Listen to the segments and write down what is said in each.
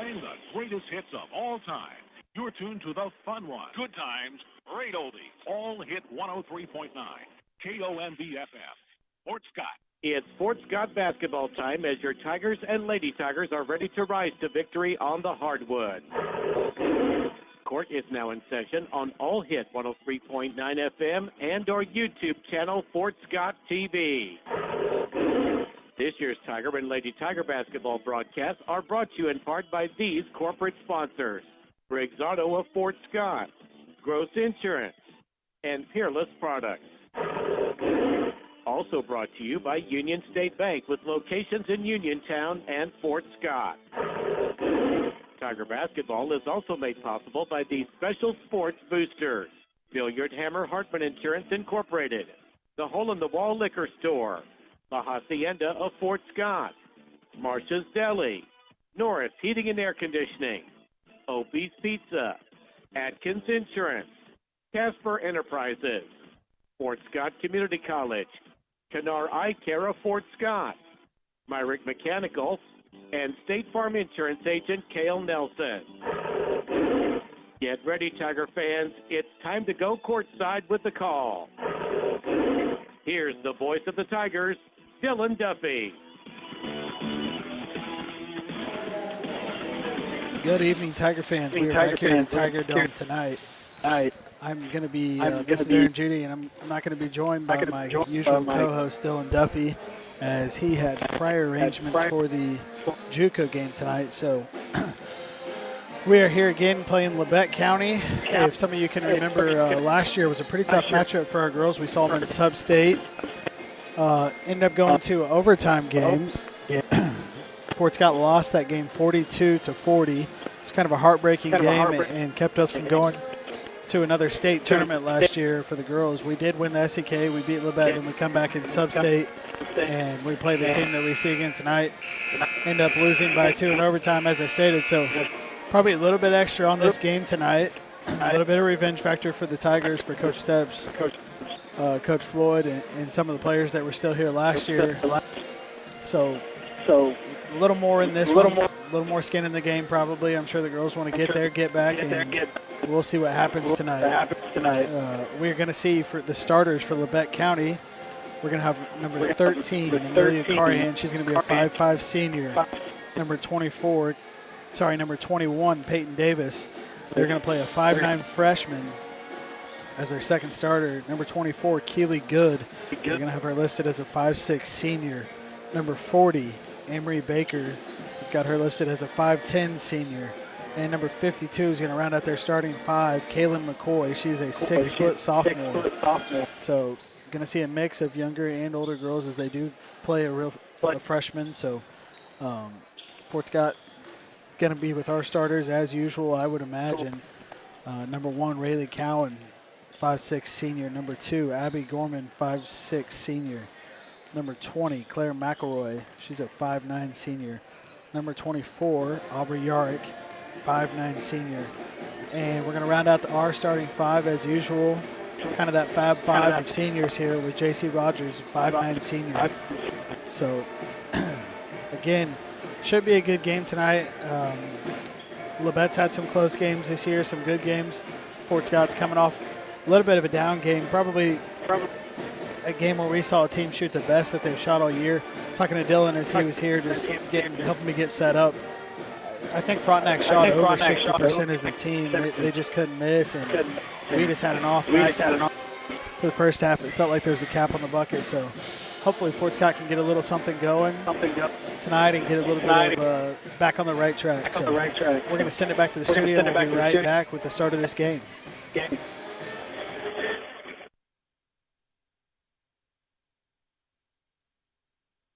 playing the greatest hits of all time. You're tuned to the fun one. Good times, great oldies. All hit 103.9. KOMB-FM. Fort Scott. It's Fort Scott basketball time as your Tigers and Lady Tigers are ready to rise to victory on the hardwood. Court is now in session on All Hit 103.9 FM and our YouTube channel, Fort Scott TV. This year's Tiger and Lady Tiger basketball broadcasts are brought to you in part by these corporate sponsors: Briggs Auto of Fort Scott, Gross Insurance, and Peerless Products. Also brought to you by Union State Bank with locations in Uniontown and Fort Scott. Tiger basketball is also made possible by these special sports boosters: Billiard Hammer Hartman Insurance Incorporated, the Hole in the Wall Liquor Store, La Hacienda of Fort Scott, Marcia's Deli, Norris Heating and Air Conditioning, Opie's Pizza, Atkins Insurance, Casper Enterprises, Fort Scott Community College, Canar Eye Care of Fort Scott, Myrick Mechanical, and State Farm Insurance Agent Cale Nelson. Get ready, Tiger fans. It's time to go courtside with the call. Here's the voice of the Tigers, Dylan Duffy. Good evening, Tiger fans. We are back here in the Tiger Dome tonight. I'm going to be, this is Aaron Judy, and I'm not going to be joined by my usual co-host, Dylan Duffy, as he had prior arrangements for the JUCO game tonight. So we are here again playing Labette County. If some of you can remember, last year was a pretty tough matchup for our girls. We saw them in sub-state. Ended up going to an overtime game. Fort Scott lost that game 42-40. It's kind of a heartbreaking game and kept us from going to another state tournament last year for the girls. We did win the SEK. We beat Labette, then we come back in sub-state, and we play the team that we see again tonight. End up losing by 2 in overtime, as I stated. So probably a little bit extra on this game tonight. A little bit of revenge factor for the Tigers, for Coach Steps, Coach Floyd, and some of the players that were still here last year. So a little more in this one, a little more skin in the game probably. I'm sure the girls want to get there, get back, and we'll see what happens tonight. We're going to see for the starters for Labette County, we're going to have number 13, Amelia Carhan. She's going to be a 5'5 senior. Number 21, Peyton Davis. They're going to play a 5'9 freshman as their second starter. Number 24, Keely Good. They're going to have her listed as a 5'6 senior. Number 40, Amory Baker. We've got her listed as a 5'10 senior. And number 52 is going to round out their starting 5, Kaylin McCoy. She's a 6-foot sophomore. So going to see a mix of younger and older girls as they do play a freshman. So Fort Scott going to be with our starters as usual, I would imagine. Number 1, Rayleigh Cowan, 5'6 senior. Number 2, Abby Gorman, 5'6 senior. Number 20, Claire McElroy. She's a 5'9 senior. Number 24, Aubrey Yarrick, 5'9 senior. And we're going to round out our starting 5 as usual. Kind of that Fab 5 of seniors here with J.C. Rogers, 5'9 senior. So, again, should be a good game tonight. Labette's had some close games this year, some good games. Fort Scott's coming off a little bit of a down game, probably a game where we saw a team shoot the best that they've shot all year. Talking to Dylan as he was here, just helping me get set up. I think Frontenac shot over 60% as a team. They just couldn't miss, and we just had an off night. For the first half, it felt like there was a cap on the bucket. So hopefully Fort Scott can get a little something going tonight and get a little bit of back on the right track. So we're going to send it back to the studio, and we'll be right back with the start of this game.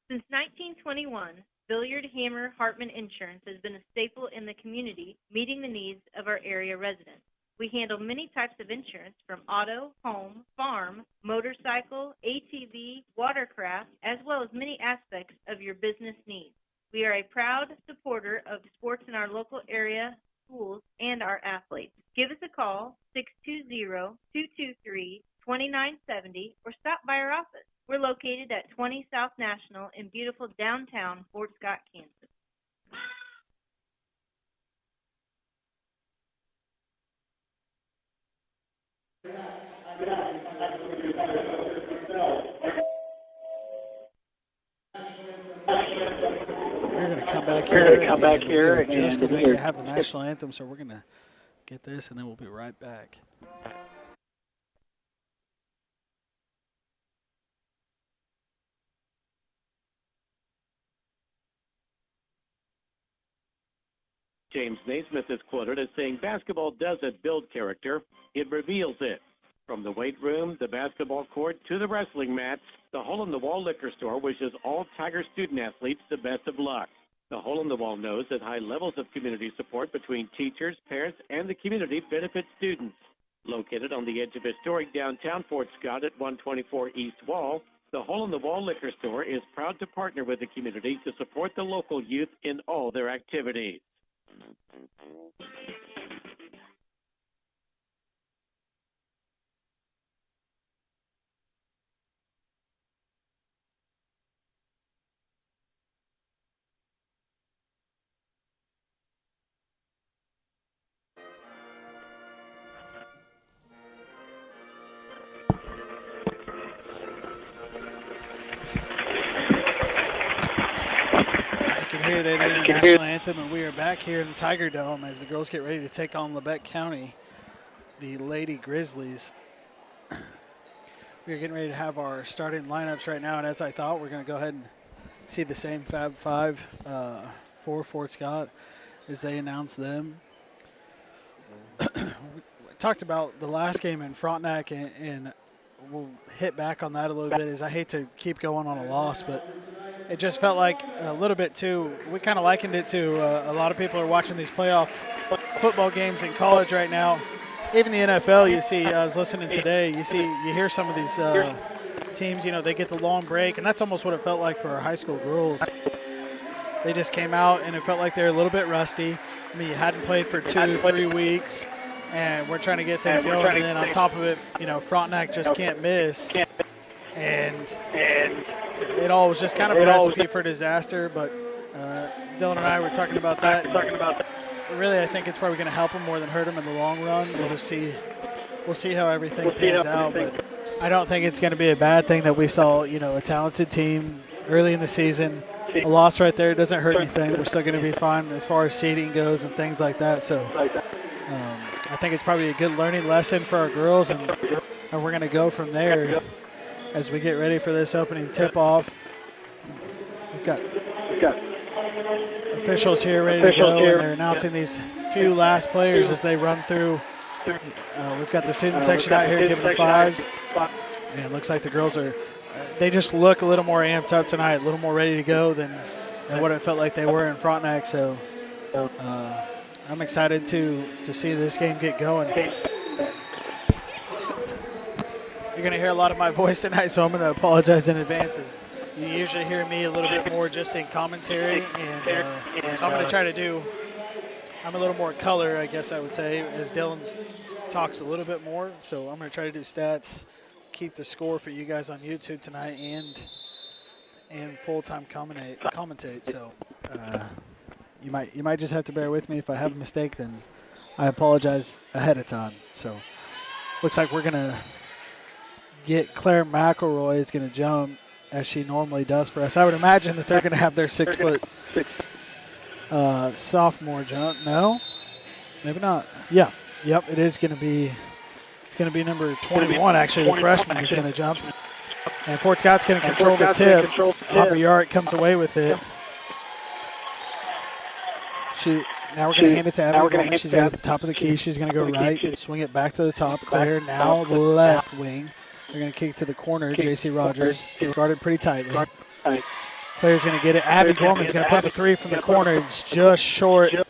Since 1921, Billiard Hammer Hartman Insurance has been a staple in the community, meeting the needs of our area residents. We handle many types of insurance, from auto, home, farm, motorcycle, ATV, watercraft, as well as many aspects of your business needs. We are a proud supporter of sports in our local area, schools, and our athletes. Give us a call, 620-223-2970, or stop by our office. We're located at 20 South National in beautiful downtown Fort Scott, Kansas. We're going to come back here. And just getting ready to have the national anthem, so we're going to get this, and then we'll be right back. James Naismith is quoted as saying, "Basketball doesn't build character, it reveals it." From the weight room, the basketball court, to the wrestling mats, the Hole in the Wall Liquor Store wishes all Tiger student athletes the best of luck. The Hole in the Wall knows that high levels of community support between teachers, parents, and the community benefit students. Located on the edge of historic downtown Fort Scott at 124 East Wall, the Hole in the Wall Liquor Store is proud to partner with the community to support the local youth in all their activities. As you can hear, they did the national anthem, and we are back here in the Tiger Dome as the girls get ready to take on Labette County, the Lady Grizzlies. We are getting ready to have our starting lineups right now, and as I thought, we're going to go ahead and see the same Fab Five for Fort Scott as they announce them. We talked about the last game in Frontenac, and we'll hit back on that a little bit, as I hate to keep going on a loss, but it just felt like a little bit too, we kind of likened it to a lot of people are watching these playoff football games in college right now. Even the NFL, you see, I was listening today, you hear some of these teams, they get the long break, and that's almost what it felt like for our high school girls. They just came out, and it felt like they're a little bit rusty. I mean, you hadn't played for 2-3 weeks, and we're trying to get things going, and then on top of it, Frontenac just can't miss. And it all was just kind of a recipe for disaster, but Dylan and I were talking about that. Really, I think it's probably going to help them more than hurt them in the long run. We'll see how everything pans out, but I don't think it's going to be a bad thing that we saw, a talented team early in the season. A loss right there doesn't hurt anything. We're still going to be fine as far as seeding goes and things like that. So I think it's probably a good learning lesson for our girls, and we're going to go from there as we get ready for this opening tip-off. We've got officials here ready to go, and they're announcing these few last players as they run through. We've got the student section out here giving them fives. And it looks like the girls they just look a little more amped up tonight, a little more ready to go than what it felt like they were in Frontenac. So I'm excited to see this game get going. You're going to hear a lot of my voice tonight, so I'm going to apologize in advance. You usually hear me a little bit more just in commentary, and so I'm going to try to do – I'm a little more color, I guess I would say, as Dylan talks a little bit more. So I'm going to try to do stats, keep the score for you guys on YouTube tonight, and full-time commentate. So you might just have to bear with me. If I have a mistake, then I apologize ahead of time. So looks like we're going to get Claire McElroy is going to jump as she normally does for us. I would imagine that they're going to have their 6-foot sophomore jump. No, maybe not. Yeah, yep. It is going to be. It's going to be number 21. Actually, the freshman is going to jump, and Fort Scott's going to control the tip. Aubrey Yart comes away with it. Now we're going to hand it to Abby. She's at the top of the key. She's going to go right, swing it back to the top. Claire now left wing. They're going to kick to the corner. J.C. Rogers guarded pretty tightly. Claire's going to get it. Abby Gorman's going to put up a three from the corner. It's just short. I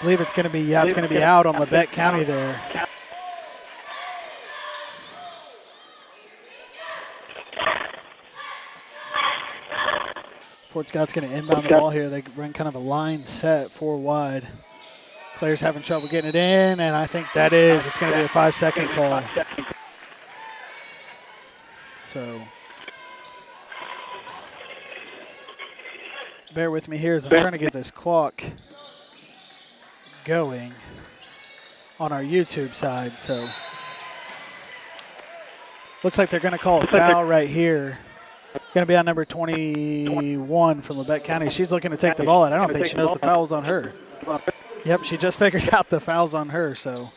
believe it's going to be out on Labette County there. Fort Scott's going to inbound the ball here. They run kind of a line set 4 wide. Claire's having trouble getting it in, and I think it's going to be a 5-second call. So bear with me here as I'm trying to get this clock going on our YouTube side. So Looks like they're going to call a foul right here. Going to be on number 21 from Labette County. She's looking to take the ball, and I don't think she knows the foul's on her. Yep, she just figured out the foul's on her, so.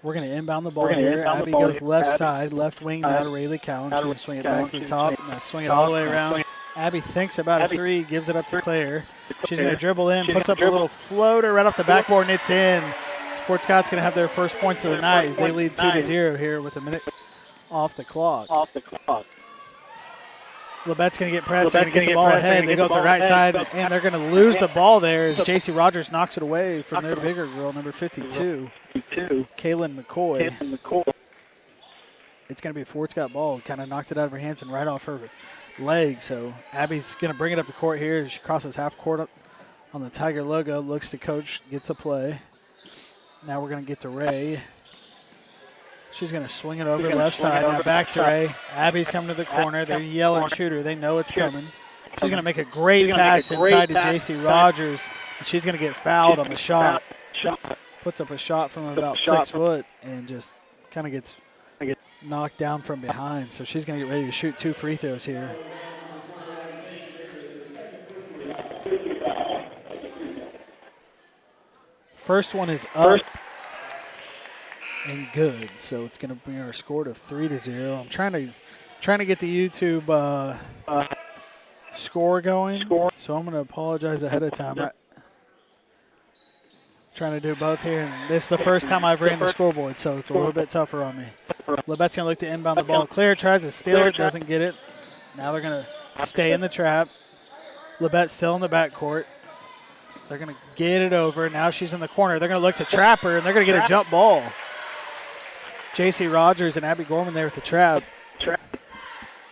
We're going to inbound the ball here. Abby goes left side, left wing now to Rayleigh Cowan. She's going to swing it back to the top, and swing it all the way around. Abby thinks about a three, gives it up to Claire. She's going to dribble in, puts up a little floater right off the backboard, and it's in. Fort Scott's going to have their first points of the night as they lead 2-0 here with a minute off the clock. Labette's going to get pressed. They're going to get the ball ahead. They go up the right side, and they're going to lose the ball there as J.C. Rogers knocks it away from their bigger girl, number 52, Kaylin McCoy. It's going to be a Fort Scott ball. Kind of knocked it out of her hands and right off her leg. So Abby's going to bring it up the court here. She crosses half court on the Tiger logo, looks to coach, gets a play. Now we're going to get to Ray. She's going to swing it over left side. Now back to Ray. Abby's coming to the corner. They're yelling shooter. They know it's coming. She's going to make a great pass inside to J.C. Rogers, and she's going to get fouled on the shot. Puts up a shot from about 6 foot and just kind of gets knocked down from behind. So she's going to get ready to shoot 2 free throws here. First one is up and good, so it's going to bring our score to 3-0. I'm trying to get the YouTube score going, so I'm going to apologize ahead of time. Trying to do both here, and this is the first time I've ran the scoreboard, so it's a little bit tougher on me. Labette's going to look to inbound the ball. Claire tries to steal it, doesn't get it. Now they're going to stay in the trap. Labette's still in the backcourt. They're going to get it over. Now she's in the corner. They're going to look to trap her, and they're going to get a jump ball. J.C. Rogers and Abby Gorman there with the trap.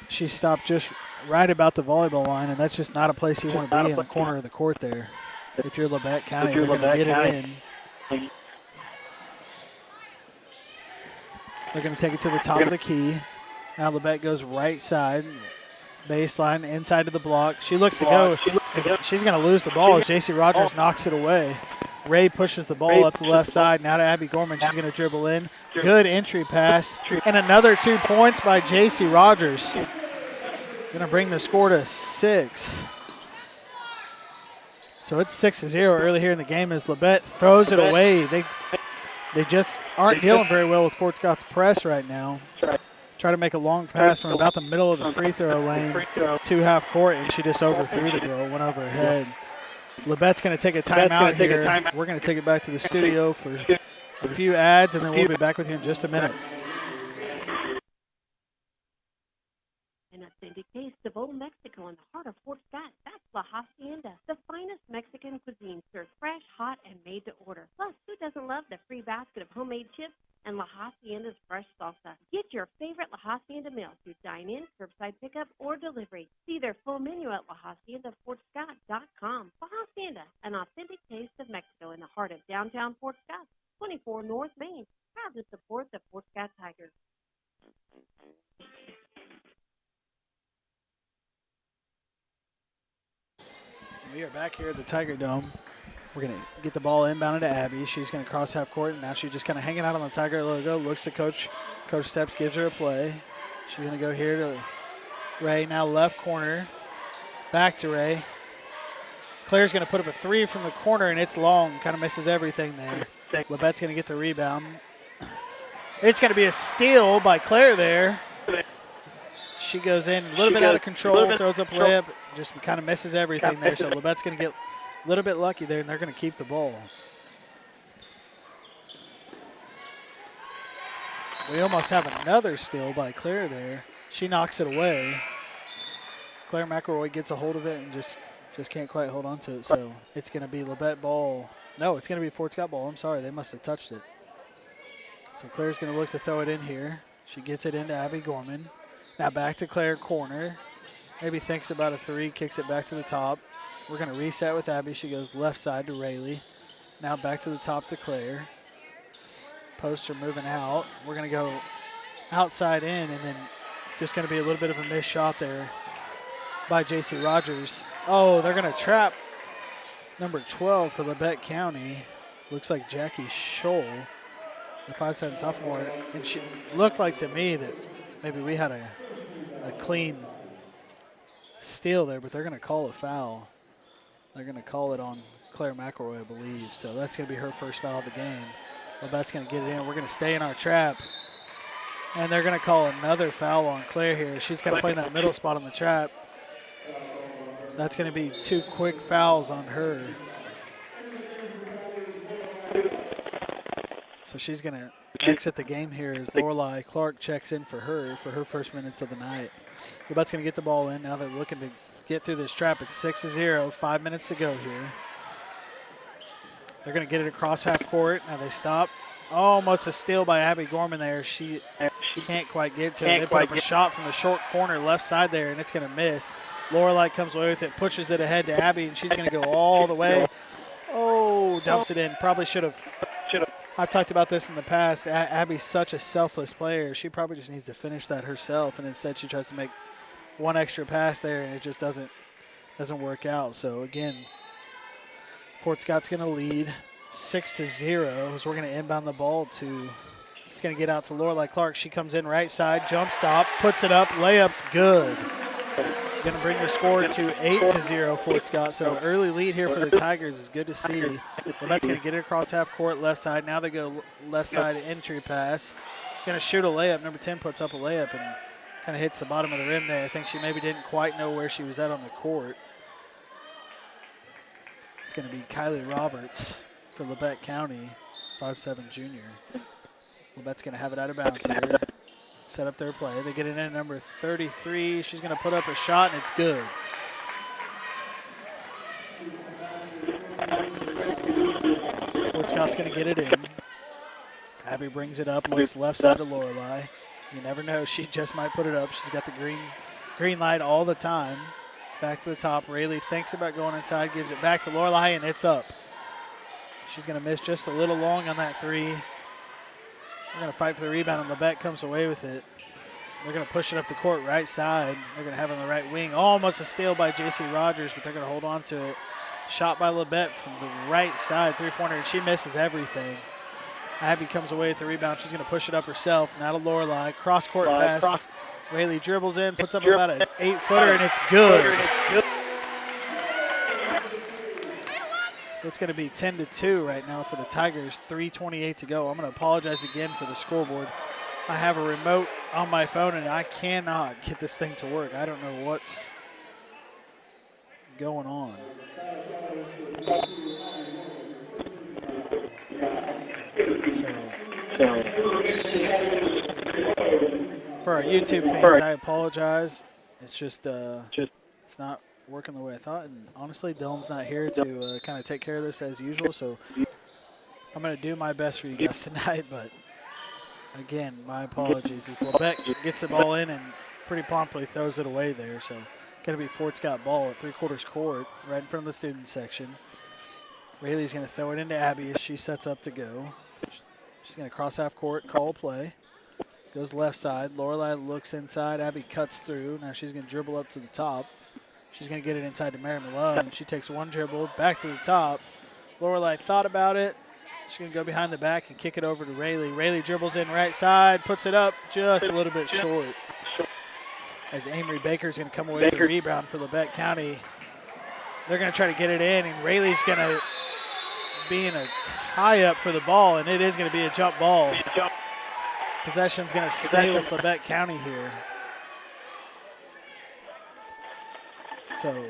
She stopped just right about the volleyball line, and that's just not a place you want to be in the corner of the court there. If you're Labette County, they're going to get it in. They're going to take it to the top of the key. Now Labette goes right side. Baseline, inside to the block. She looks to go. She's going to lose the ball as J.C. Rogers knocks it away. Ray pushes the ball up the left side. Now to Abby Gorman. She's going to dribble in. Good entry pass. And another 2 points by J.C. Rogers. Going to bring the score to 6. So it's 6-0 early here in the game as Labette throws it away. They just aren't dealing very well with Fort Scott's press right now. Try to make a long pass from about the middle of the free throw lane to half court, and she just overthrew the girl, went over her head. Labette's going to take a timeout here. We're going to take it back to the studio for a few ads, and then we'll be back with you in just a minute. An authentic taste of old Mexico in the heart of Fort Scott. That's La Hacienda, the finest Mexican cuisine, served fresh, hot, and made to order. Plus, who doesn't love the free basket of homemade chips and La Hacienda's fresh salsa? Get your favorite La Hacienda meal through dine-in, curbside pickup, or delivery. See their full menu at LaHaciendaFortScott.com. La Hacienda, an authentic taste of Mexico in the heart of downtown Fort Scott, 24 North Main. Proud to support the Fort Scott Tigers. We are back here at the Tiger Dome. We're going to get the ball inbounded to Abby. She's going to cross half court, and now she's just kind of hanging out on the Tiger logo. Looks to Coach. Coach Steps gives her a play. She's going to go here to Ray. Now left corner. Back to Ray. Claire's going to put up a three from the corner, and it's long. Kind of misses everything there. Labette's going to get the rebound. It's going to be a steal by Claire there. She goes in a little bit out of control, throws up a layup, just kind of misses everything there. So Labette's going to get a little bit lucky there, and they're going to keep the ball. We almost have another steal by Claire there. She knocks it away. Claire McElroy gets a hold of it and just can't quite hold on to it. So it's going to be Labette ball. No, it's going to be Fort Scott ball. I'm sorry, they must have touched it. So Claire's going to look to throw it in here. She gets it into Abby Gorman. Now back to Claire corner. Maybe thinks about a three, kicks it back to the top. We're going to reset with Abby. She goes left side to Rayleigh. Now back to the top to Claire. Posts are moving out. We're going to go outside in, and then just going to be a little bit of a missed shot there by J.C. Rogers. Oh, they're going to trap number 12 for Labette County. looks like Jackie Scholl, the 5'7" sophomore, and she looked like to me that maybe we had a clean steal there, but they're going to call a foul. They're going to call it on Claire McElroy, I believe. So that's going to be her first foul of the game. Labette's going to get it in. We're going to stay in our trap. And they're going to call another foul on Claire here. She's going to play in that middle spot on the trap. That's going to be 2 quick fouls on her. So she's going to exit the game here as Lorelei Clark checks in for her first minutes of the night. Labette's going to get the ball in. Now they're looking to get through this trap. It's 6-0, 5 minutes to go here. They're going to get it across half court. Now they stop. Almost a steal by Abby Gorman there. She can't quite get to it. They put up a shot from the short corner left side there, and it's going to miss. Lorelei comes away with it, pushes it ahead to Abby, and she's going to go all the way. Oh, dumps it in. Probably should have. I've talked about this in the past. Abby's such a selfless player. She probably just needs to finish that herself, and instead she tries to make one extra pass there, and it just doesn't work out. So, again, Fort Scott's going to lead 6-0 as we're going to inbound the ball to – it's going to get out to Lorelei Clark. She comes in right side, jump stop, puts it up, layup's good. Going to bring the score to 8-0 Fort Scott. So early lead here for the Tigers is good to see. Labette's going to get it across half court left side. Now they go left side entry pass. Going to shoot a layup. Number 10 puts up a layup and kind of hits the bottom of the rim there. I think she maybe didn't quite know where she was at on the court. It's going to be Kylie Roberts for Labette County, 5'7" junior. Labette's going to have it out of bounds here. Set up their play. They get it in at number 33. She's going to put up a shot, and it's good. Fort Scott's going to get it in. Abby brings it up, looks left side to Lorelei. You never know. She just might put it up. She's got the green light all the time. Back to the top. Rayleigh thinks about going inside, gives it back to Lorelei, and it's up. She's going to miss just a little long on that three. They're going to fight for the rebound, and Labette comes away with it. They're going to push it up the court right side. They're going to have it on the right wing. Almost a steal by J.C. Rogers, but they're going to hold on to it. Shot by Labette from the right side, three-pointer, and she misses everything. Abby comes away with the rebound. She's going to push it up herself. Now to Lorelei. Cross-court pass. Rayleigh dribbles in, puts up about an 8-footer, and it's good. So it's going to be 10-2 right now for the Tigers, 3:28 to go. I'm going to apologize again for the scoreboard. I have a remote on my phone, and I cannot get this thing to work. I don't know what's going on. So for our YouTube fans, I apologize. It's just it's not working the way I thought, and honestly, Dylan's not here to kind of take care of this as usual, so I'm going to do my best for you guys tonight, but again, my apologies. As Labette gets the ball in and pretty promptly throws it away there, so going to be Fort Scott ball at three-quarters court right in front of the student section. Rayleigh's going to throw it into Abby as she sets up to go. She's going to cross half court, call play. Goes left side. Lorelei looks inside. Abby cuts through. Now she's going to dribble up to the top. She's going to get it inside to Mary Malone. She takes one dribble back to the top. Lorelei thought about it. She's going to go behind the back and kick it over to Rayleigh. Rayleigh dribbles in right side, puts it up just a little bit short. As Amory Baker's going to come away with the rebound for Labette County. They're going to try to get it in, and Rayleigh's going to be in a tie-up for the ball, and it is going to be a jump ball. Possession's going to stay with Labette County here. So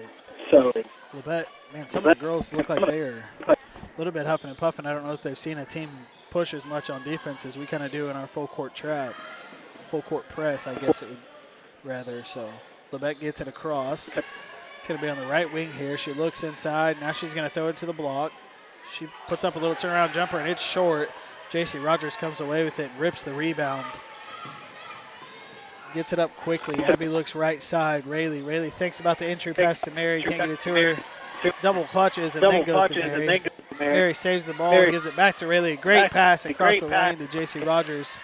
Labette, man, some of the girls look like they are a little bit huffing and puffing. I don't know if they've seen a team push as much on defense as we kind of do in our full court trap. Full court press, I guess it would rather. So Labette gets it across. It's going to be on the right wing here. She looks inside. Now she's going to throw it to the block. She puts up a little turnaround jumper, and it's short. J.C. Rogers comes away with it and rips the rebound. Gets it up quickly. Abby looks right side. Rayleigh thinks about the entry pass to Mary. Can't get it to her. Double clutches and then goes to Mary. Mary saves the ball and gives it back to Rayleigh. Great pass across the lane to J.C. Rogers.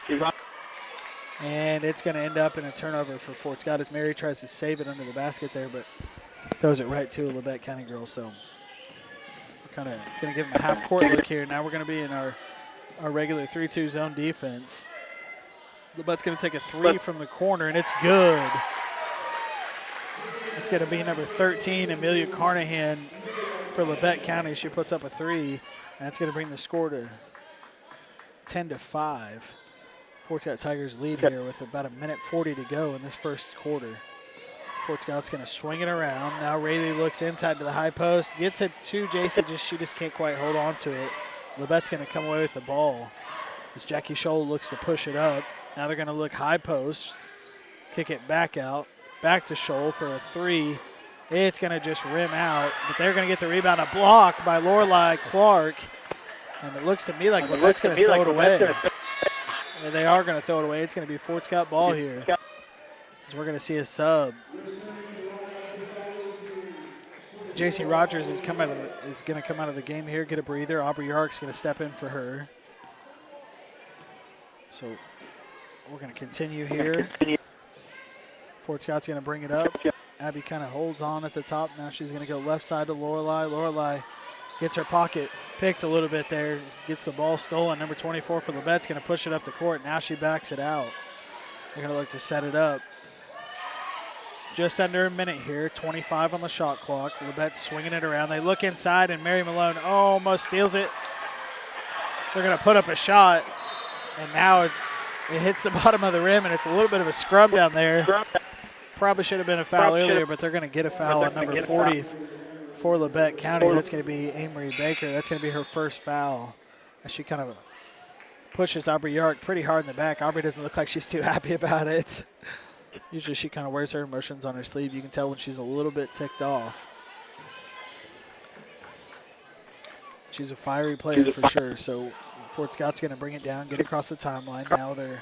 And it's going to end up in a turnover for Fort Scott as Mary tries to save it under the basket there, but throws it right to a Labette County girl. So kind of going to give them a half-court look here. Now we're going to be in our regular 3-2 zone defense. Labette's going to take a three from the corner, and it's good. It's going to be number 13, Amelia Carnahan for Labette County. She puts up a three, and that's going to bring the score to 10-5. Fort Scott Tigers lead here with about 1:40 to go in this first quarter. Fort Scott's going to swing it around. Now Rayleigh looks inside to the high post. Gets it to JC, she just can't quite hold on to it. Labette's going to come away with the ball as Jackie Scholl looks to push it up. Now they're going to look high post, kick it back out, back to Scholl for a three. It's going to just rim out, but they're going to get the rebound, a block by Lorelei Clark. And it looks to me like Labette's going to throw it away. And they are going to throw it away. It's going to be Fort Scott ball here. As we're going to see a sub. J.C. Rogers is going to come out of the game here, get a breather. Aubrey Yark's going to step in for her. So we're going to continue here. Fort Scott's going to bring it up. Abby kind of holds on at the top. Now she's going to go left side to Lorelei. Lorelei gets her pocket picked a little bit there. Gets the ball stolen. Number 24 for Labette's going to push it up the court. Now she backs it out. They're going to look to set it up. Just under a minute here. 25 on the shot clock. Labette's swinging it around. They look inside, and Mary Malone almost steals it. They're going to put up a shot, and now it hits the bottom of the rim, and it's a little bit of a scrum down there. Probably should have been a foul earlier, but they're going to get a foul on number 40 for Labette County. That's going to be Amory Baker. That's going to be her first foul. As she kind of pushes Aubrey Yark pretty hard in the back. Aubrey doesn't look like she's too happy about it. Usually she kind of wears her emotions on her sleeve. You can tell when she's a little bit ticked off. She's a fiery player for sure. So Fort Scott's going to bring it down, get across the timeline. Now they're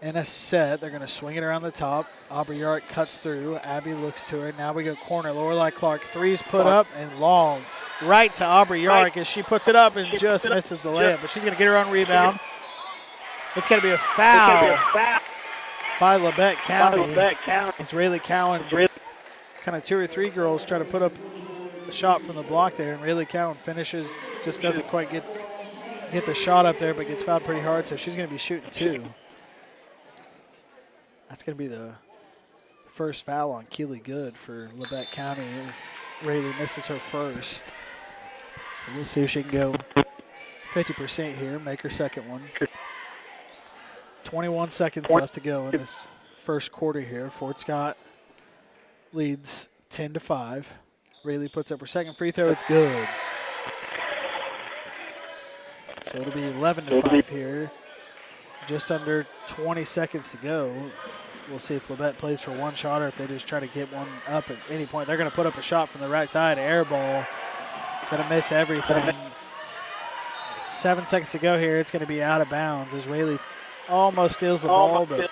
in a set. They're going to swing it around the top. Aubrey Yark cuts through. Abby looks to her. Now we go corner. Lorelei Clark, three's put up and long. Right to Aubrey Yark as she puts it up and just misses the layup. But she's going to get her own rebound. It's going to be a foul by Labette County. It's Rayleigh Cowan. Kind of 2 or 3 girls try to put up a shot from the block there, and Rayleigh Cowan finishes, just doesn't quite get the shot up there, but gets fouled pretty hard, so she's going to be shooting 2. That's going to be the first foul on Keely Good for Labette County as Rayleigh misses her first. So we'll see if she can go 50% here, make her second one. 21 seconds left to go in this first quarter here. Fort Scott leads 10-5. Rayleigh puts up her second free throw. It's good. So it'll be 11-5 here. Just under 20 seconds to go. We'll see if Labette plays for one shot or if they just try to get one up at any point. They're going to put up a shot from the right side. Air ball. Going to miss everything. 7 seconds to go here. It's going to be out of bounds as Rayleigh almost steals the ball, but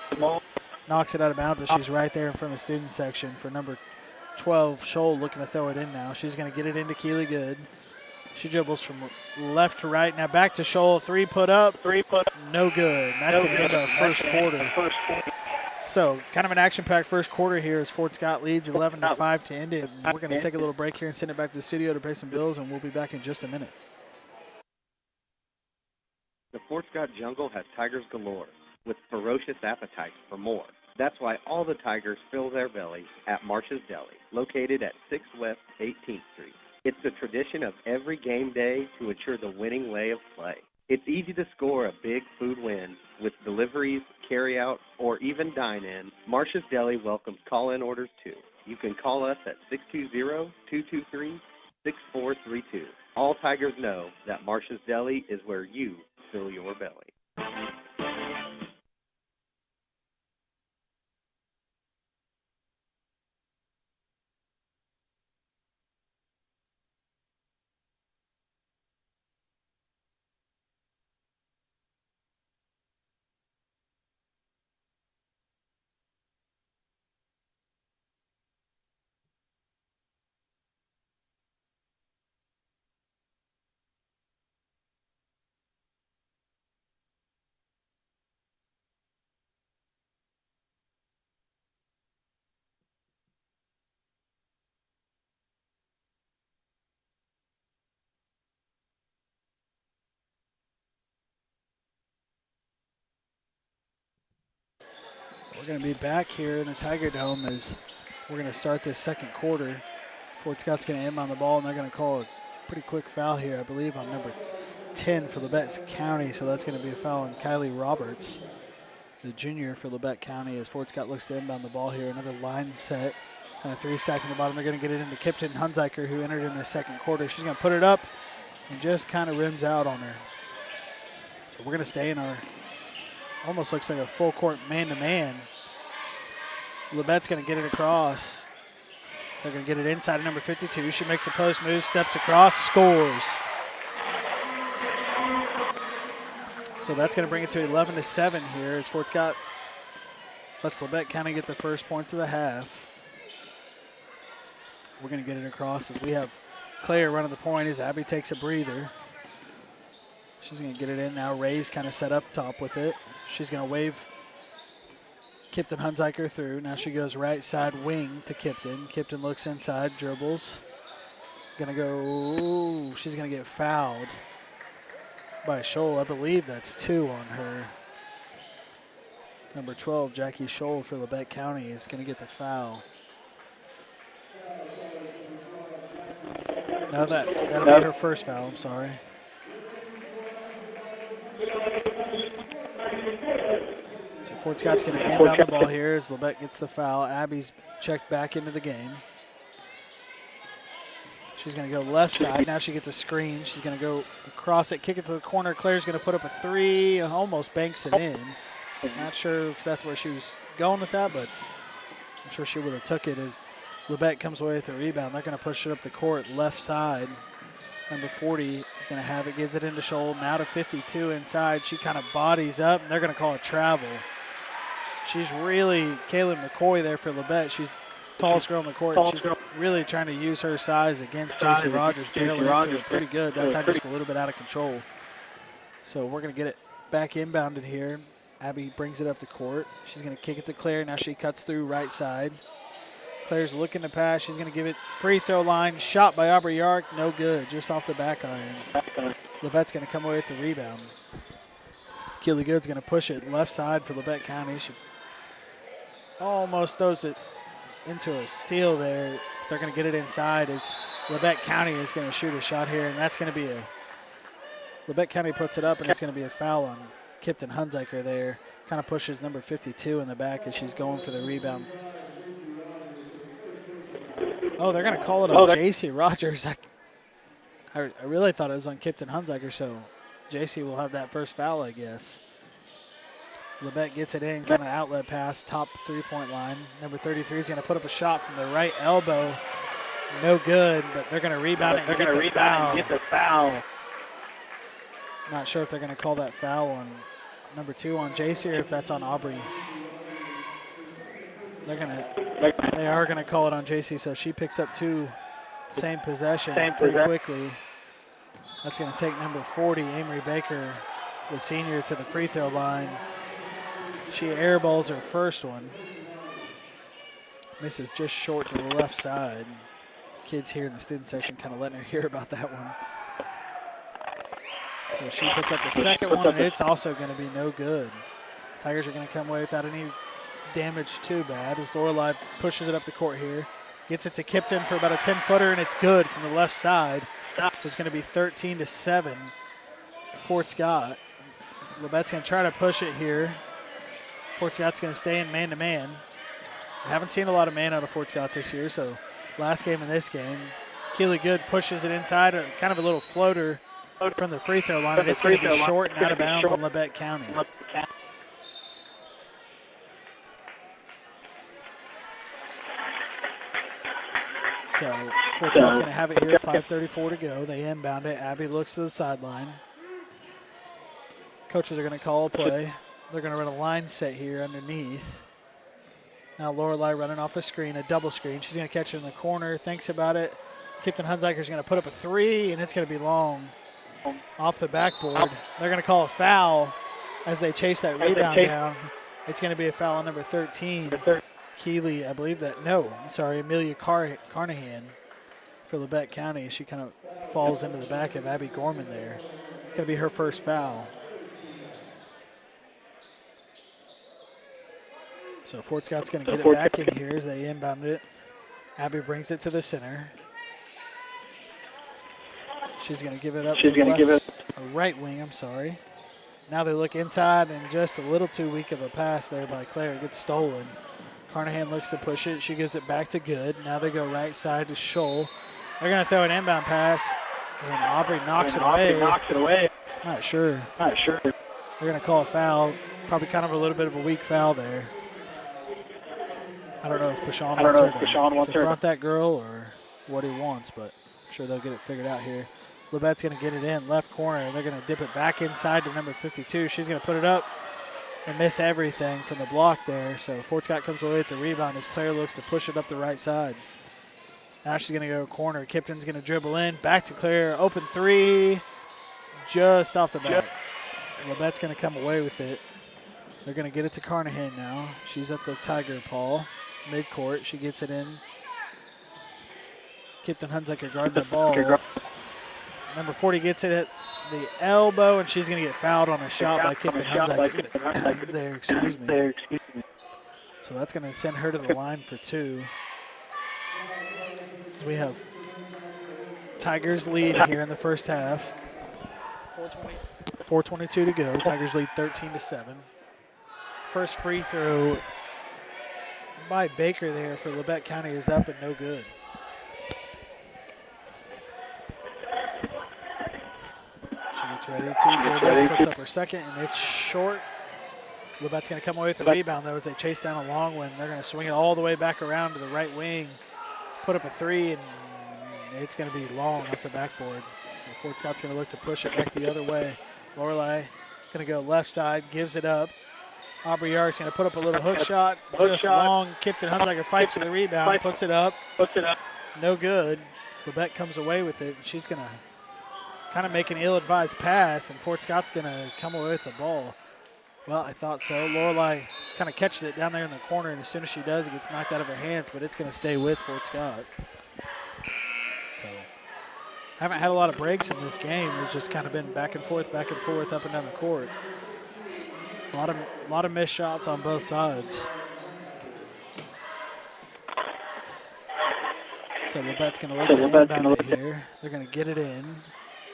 knocks it out of bounds as she's right there in front of the student section for number 12, Scholl, looking to throw it in now. She's going to get it into Keely Good. She dribbles from left to right. Now back to Scholl. Three put up. No good. And that's going to end our first quarter. So kind of an action-packed first quarter here as Fort Scott leads 11-5 to end it. And we're going to take a little break here and send it back to the studio to pay some bills, and we'll be back in just a minute. The Fort Scott jungle has tigers galore with ferocious appetites for more. That's why all the tigers fill their bellies at Marsh's Deli, located at 6 West 18th Street. It's the tradition of every game day to ensure the winning way of play. It's easy to score a big food win with deliveries, carry-out, or even dine-in. Marsh's Deli welcomes call-in orders too. You can call us at 620-223-6432. All tigers know that Marsh's Deli is where you fill your belly. We're going to be back here in the Tiger Dome as we're going to start this second quarter. Fort Scott's going to inbound the ball, and they're going to call a pretty quick foul here, I believe, on number 10 for Labette County. So that's going to be a foul on Kylie Roberts, the junior for Labette County, as Fort Scott looks to inbound the ball here. Another line set, kind of 3 stacked in the bottom. They're going to get it into Kipton Hunziker, who entered in the second quarter. She's going to put it up and just kind of rims out on her. So we're going to stay in our, almost looks like a full court man-to-man. Labette's going to get it across. They're going to get it inside of number 52. She makes a post move, steps across, scores. So that's going to bring it to 11-7 here as Fort Scott lets Labette County get the first points of the half. We're going to get it across as we have Claire running the point as Abby takes a breather. She's going to get it in now. Ray's kind of set up top with it. She's going to wave Kipton Hunziker through. Now she goes right side wing to Kipton. Kipton looks inside, dribbles. Gonna go, ooh, she's gonna get fouled by Scholl. I believe that's 2 on her. Number 12, Jackie Scholl for Labette County is gonna get the foul. No, that'll be her first foul, I'm sorry. So Fort Scott's going to inbound the ball here as Labette gets the foul. Abby's checked back into the game. She's going to go left side. Now she gets a screen. She's going to go across it, kick it to the corner. Claire's going to put up a 3, almost banks it in. Not sure if that's where she was going with that, but I'm sure she would have took it as Labette comes away with the rebound. They're going to push it up the court left side. Number 40 is going to have it, gets it into Scholl. Now to 52 inside. She kind of bodies up, and they're going to call it travel. She's really Kaylin McCoy there for Labette. She's the tallest girl on the court. She's really trying to use her size against J.C. Rogers. Barely into it pretty good. That time just a little bit out of control. So we're going to get it back inbounded here. Abby brings it up the court. She's going to kick it to Claire. Now she cuts through right side. Claire's looking to pass. She's going to give it free throw line. Shot by Aubrey Yark. No good. Just off the back iron. Labette's going to come away with the rebound. Keely Good's going to push it left side for Labette County. She almost throws it into a steal there. They're going to get it inside as Labette County is going to shoot a shot here, and that's going to be a – Labette County puts it up, and it's going to be a foul on Kipton Hunziker there. Kind of pushes number 52 in the back as she's going for the rebound. Oh, they're going to call it on J.C. Rogers. I really thought it was on Kipton Hunziker, so J.C. will have that first foul, I guess. Labette gets it in, kind of outlet pass, top three-point line. Number 33 is going to put up a shot from the right elbow. No good, but they're going to rebound it and get the foul. Not sure if they're going to call that foul on number 2 on J.C. or if that's on Aubrey. They are going to call it on J.C., so she picks up 2 same possession pretty quickly. That's going to take number 40, Amory Baker, the senior, to the free throw line. She airballs her first one. Misses just short to the left side. Kids here in the student section kind of letting her hear about that one. So she puts up the second one, and it's also going to be no good. Tigers are going to come away without any damage too bad as Lorelei pushes it up the court here. Gets it to Kipton for about a 10-footer, and it's good from the left side. It's going to be 13-7. Fort Scott. Labette's going to try to push it here. Fort Scott's going to stay in man-to-man. I haven't seen a lot of man out of Fort Scott this year, so last game and this game. Keely Good pushes it inside, kind of a little floater from the free throw line, and it's going to be short and out of bounds on Labette County. So Fort Scott's going to have it here, 5:34 to go. They inbound it. Abby looks to the sideline. Coaches are going to call a play. They're going to run a line set here underneath. Now Lorelei running off a screen, a double screen. She's going to catch it in the corner, thinks about it. Kipton Hunziker's going to put up a 3, and it's going to be long off the backboard. They're going to call a foul as they chase that rebound down. It's going to be a foul on number 13. Keely, I believe that, no, I'm sorry, Amelia Carnahan for Labette County. She kind of falls into the back of Abby Gorman there. It's going to be her first foul. So Fort Scott's going to get it back in here as they inbound it. Abby brings it to the center. She's going to give it up to right wing, I'm sorry. Now they look inside, and just a little too weak of a pass there by Claire. It gets stolen. Carnahan looks to push it. She gives it back to Good. Now they go right side to Scholl. They're going to throw an inbound pass, and Aubrey knocks it away. Not sure. They're going to call a foul. Probably kind of a little bit of a weak foul there. I don't know if Pashon wants her to front that girl or what he wants, but I'm sure they'll get it figured out here. Labette's going to get it in, left corner. They're going to dip it back inside to number 52. She's going to put it up and miss everything from the block there. So Fort Scott comes away with the rebound as Claire looks to push it up the right side. Now she's going to go corner. Kipton's going to dribble in. Back to Claire. Open three. Just off the back. Labette's going to come away with it. They're going to get it to Carnahan now. She's at the Tiger paw. Midcourt. She gets it in. Kipton Hunziker guarding the ball. Number 40 gets it at the elbow, and she's going to get fouled on a shot by Kipton Hunziker. There, excuse me. So that's going to send her to the line for two. We have Tigers lead here in the first half. 4:22 to go. Tigers lead 13-7. First free throw by Baker there for Labette County is up and no good. She gets ready to dribble, puts up her second, and it's short. Labette's going to come away with the rebound, though, as they chase down a long one. They're going to swing it all the way back around to the right wing, put up a three, and it's going to be long off the backboard. So Fort Scott's going to look to push it back the other way. Lorelei going to go left side, gives it up. Aubrey Yark's going to put up a little hook shot, just long. Kipton Hunziker fights for the rebound, puts it up. No good. Labette comes away with it, and she's going to kind of make an ill-advised pass, and Fort Scott's going to come away with the ball. Well, I thought so. Lorelei kind of catches it down there in the corner, and as soon as she does, it gets knocked out of her hands, but it's going to stay with Fort Scott. So, haven't had a lot of breaks in this game. It's just kind of been back and forth, up and down the court. A lot of missed shots on both sides. So Labette's going to look to inbound it here. They're going to get it in.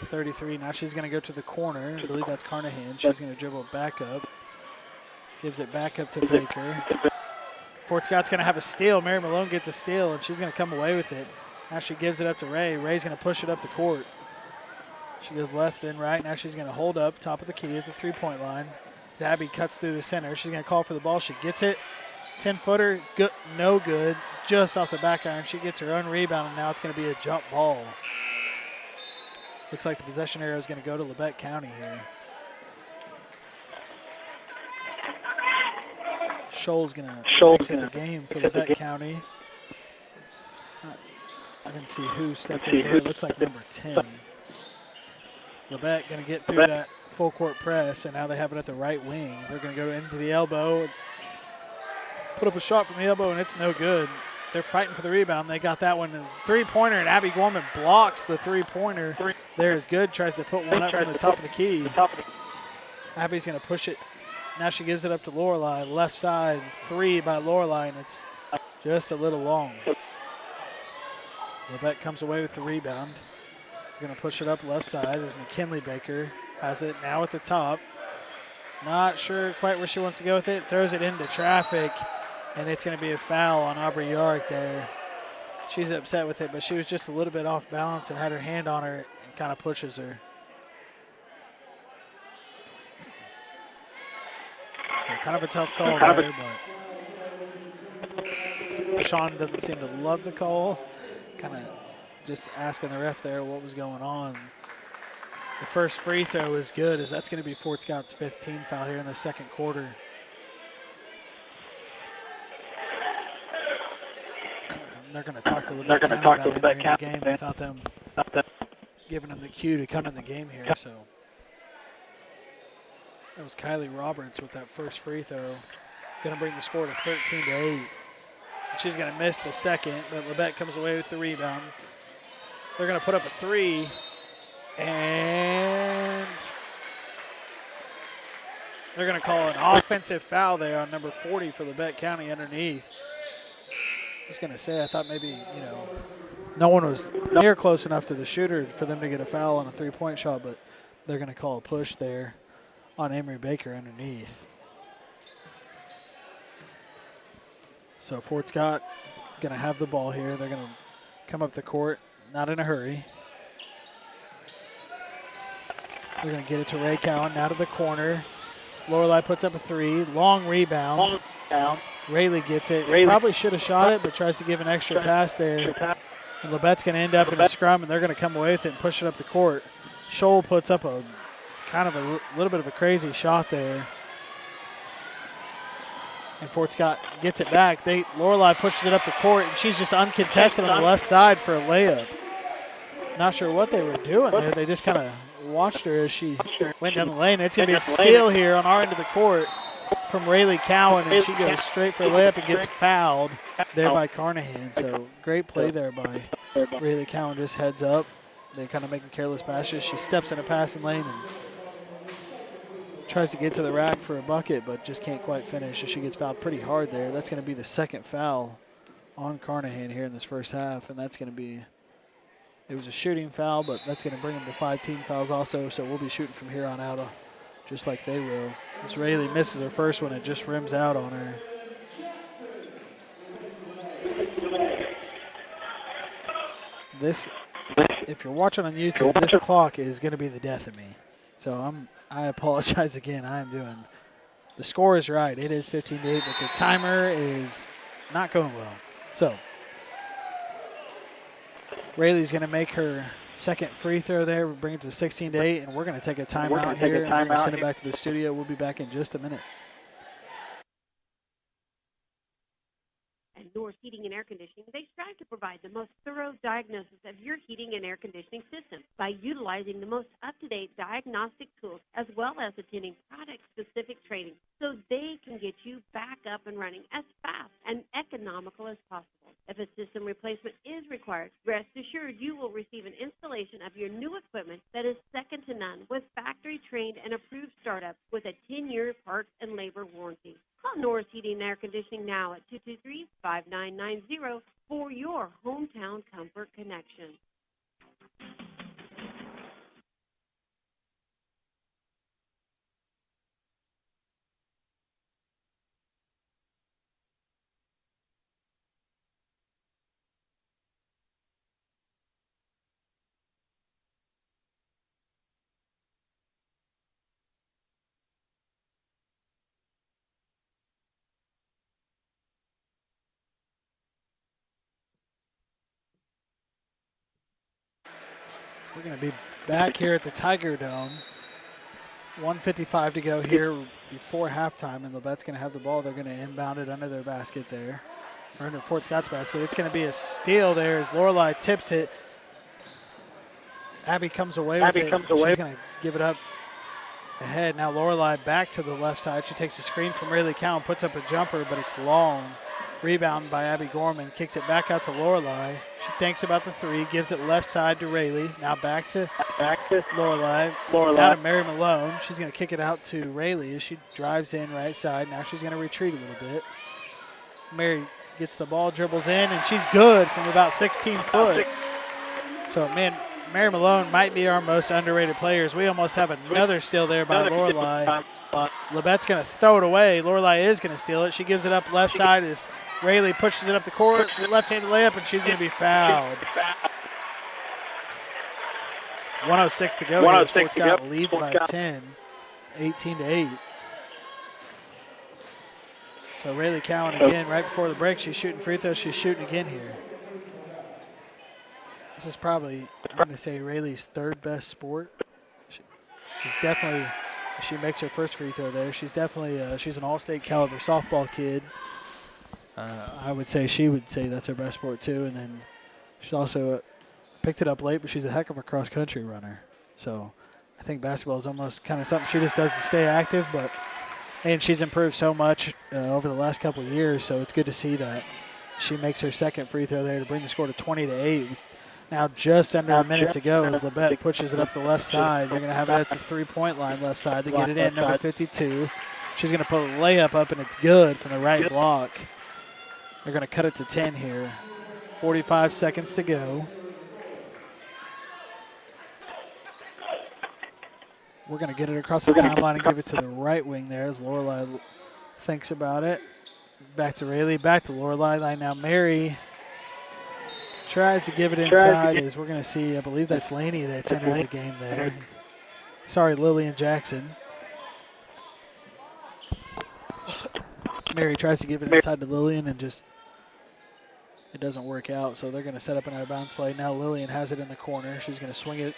33. Now she's going to go to the corner. I believe that's Carnahan. She's going to dribble it back up. Gives it back up to Baker. Fort Scott's going to have a steal. Mary Malone gets a steal, and she's going to come away with it. Now she gives it up to Ray. Ray's going to push it up the court. She goes left, then right. Now she's going to hold up, top of the key at the three-point line. Zabby cuts through the center. She's going to call for the ball. She gets it. 10-footer, good, no good. Just off the back iron. She gets her own rebound, and now it's going to be a jump ball. Looks like the possession arrow is going to go to Labette County here. Scholl's going to exit the game for Labette County. I didn't see who stepped in for it. Looks like number 10. Labette going to get through that full court press, and now they have it at the right wing. They're going to go into the elbow, put up a shot from the elbow, and it's no good. They're fighting for the rebound. They got that one. Three-pointer, and Abby Gorman blocks the three-pointer. There is good. Tries to put one up from the top of the key. Abby's going to push it. Now she gives it up to Lorelei. Left side, three by Lorelei, and it's just a little long. Labette comes away with the rebound. Going to push it up left side as McKinley Baker has it now at the top. Not sure quite where she wants to go with it. Throws it into traffic, and it's going to be a foul on Aubrey Yark there. She's upset with it, but she was just a little bit off balance and had her hand on her and kind of pushes her. So kind of a tough call there, but Sean doesn't seem to love the call. Kind of just asking the ref there what was going on. The first free throw is good, as that's going to be Fort Scott's 15th foul here in the second quarter. They're going to talk to Labette County about entering the game without them giving them the cue to come in the game here. So that was Kylie Roberts with that first free throw. Going to bring the score to 13-8. She's going to miss the second, but Labette comes away with the rebound. They're going to put up a three, and They're going to call an offensive foul there on number 40 for Labette County underneath. I was going to say, I thought maybe, no one was near close enough to the shooter for them to get a foul on a three-point shot, but they're going to call a push there on Amory Baker underneath. So Fort Scott going to have the ball here. They're going to come up the court, not in a hurry. They're going to get it to Ray Cowan, now to the corner. Lorelei puts up a three, long rebound. Rayleigh gets it. Probably should have shot it, but tries to give an extra pass there. And Labette's going to end up in a scrum, and they're going to come away with it and push it up the court. Scholl puts up a kind of a little bit of a crazy shot there. And Fort Scott gets it back. Lorelei pushes it up the court, and she's just uncontested on the left side for a layup. Not sure what they were doing there. They just kind of watched her as she went down the lane. It's going to be a steal here on our end of the court from Rayleigh Cowan, and she goes straight for a layup and gets fouled there by Carnahan. So great play there by Rayleigh Cowan, just heads up. They're kind of making careless passes. She steps in a passing lane and tries to get to the rack for a bucket, but just can't quite finish. So she gets fouled pretty hard there. That's going to be the second foul on Carnahan here in this first half, and that's going to be, it was a shooting foul, but that's going to bring them to 5 team fouls also, so we'll be shooting from here on out just like they will. As Rayleigh misses her first one, it just rims out on her. This, if you're watching on YouTube, this clock is going to be the death of me. So I apologize again. The score is right. It is 15-8, but the timer is not going well. So Rayleigh's going to make her second free throw there. We'll bring it to 16-8, and we're going to take a timeout here. We're going to send it back to the studio. We'll be back in just a minute. At Norris Heating and Air Conditioning, they strive to provide the most thorough diagnosis of your heating and air conditioning system by utilizing the most up-to-date diagnostic tools as well as attending product-specific training so they can get you back up and running as fast and economical as possible. If a system replacement is required, rest assured you will receive an installation of your new equipment that is second to none with factory-trained and approved startup with a 10-year parts and labor warranty. Call Norris Heating and Air Conditioning now at 223-5990 for your hometown comfort connection. We're going to be back here at the Tiger Dome. 1:55 to go here before halftime, and Labette's going to have the ball. They're going to inbound it under their basket there, or under Fort Scott's basket. It's going to be a steal there as Lorelei tips it. Abby comes away with it. She's going to give it up ahead. Now Lorelei back to the left side. She takes a screen from Rayleigh Cowan, puts up a jumper, but it's long. Rebound by Abby Gorman, kicks it back out to Lorelei. She thinks about the three, gives it left side to Rayleigh. Now back to Lorelei. Now to Mary Malone. She's going to kick it out to Rayleigh as she drives in right side. Now she's going to retreat a little bit. Mary gets the ball, dribbles in, and she's good from about 16 foot. So, man, Mary Malone might be our most underrated players. We almost have another steal there by Lorelei. Labette's going to throw it away. Lorelei is going to steal it. She gives it up left side as Rayleigh pushes it up the court. Left-handed layup, and she's going to be fouled. 1:06 to go. Fort Scott leads by 10, 18-8. So Rayleigh Cowan again right before the break. She's shooting free throws. She's shooting again here. This is probably, I'm going to say, Rayleigh's third best sport. She's definitely, she makes her first free throw there. She's definitely, she's an all-state caliber softball kid. I would say she would say that's her best sport too. And then she's also picked it up late, but she's a heck of a cross-country runner. So I think basketball is almost kind of something she just does to stay active. But, and she's improved so much over the last couple of years, so it's good to see that. She makes her second free throw there to bring the score to 20-8. Now just under a minute to go as Labette pushes it up the left side. They're going to have it at the three-point line left side to get it in, number 52. She's going to put a layup up, and it's good from the right block. They're going to cut it to 10 here. 45 seconds to go. We're going to get it across the timeline and give it to the right wing there as Lorelei thinks about it. Back to Rayleigh, back to Lorelei. Now Mary tries to give it inside as we're going to see, I believe that's Laney that's entered the game there. Sorry, Lillian Jackson. Mary tries to give it inside to Lillian and just it doesn't work out, so they're going to set up an out-of-bounds play. Now Lillian has it in the corner. She's going to swing it.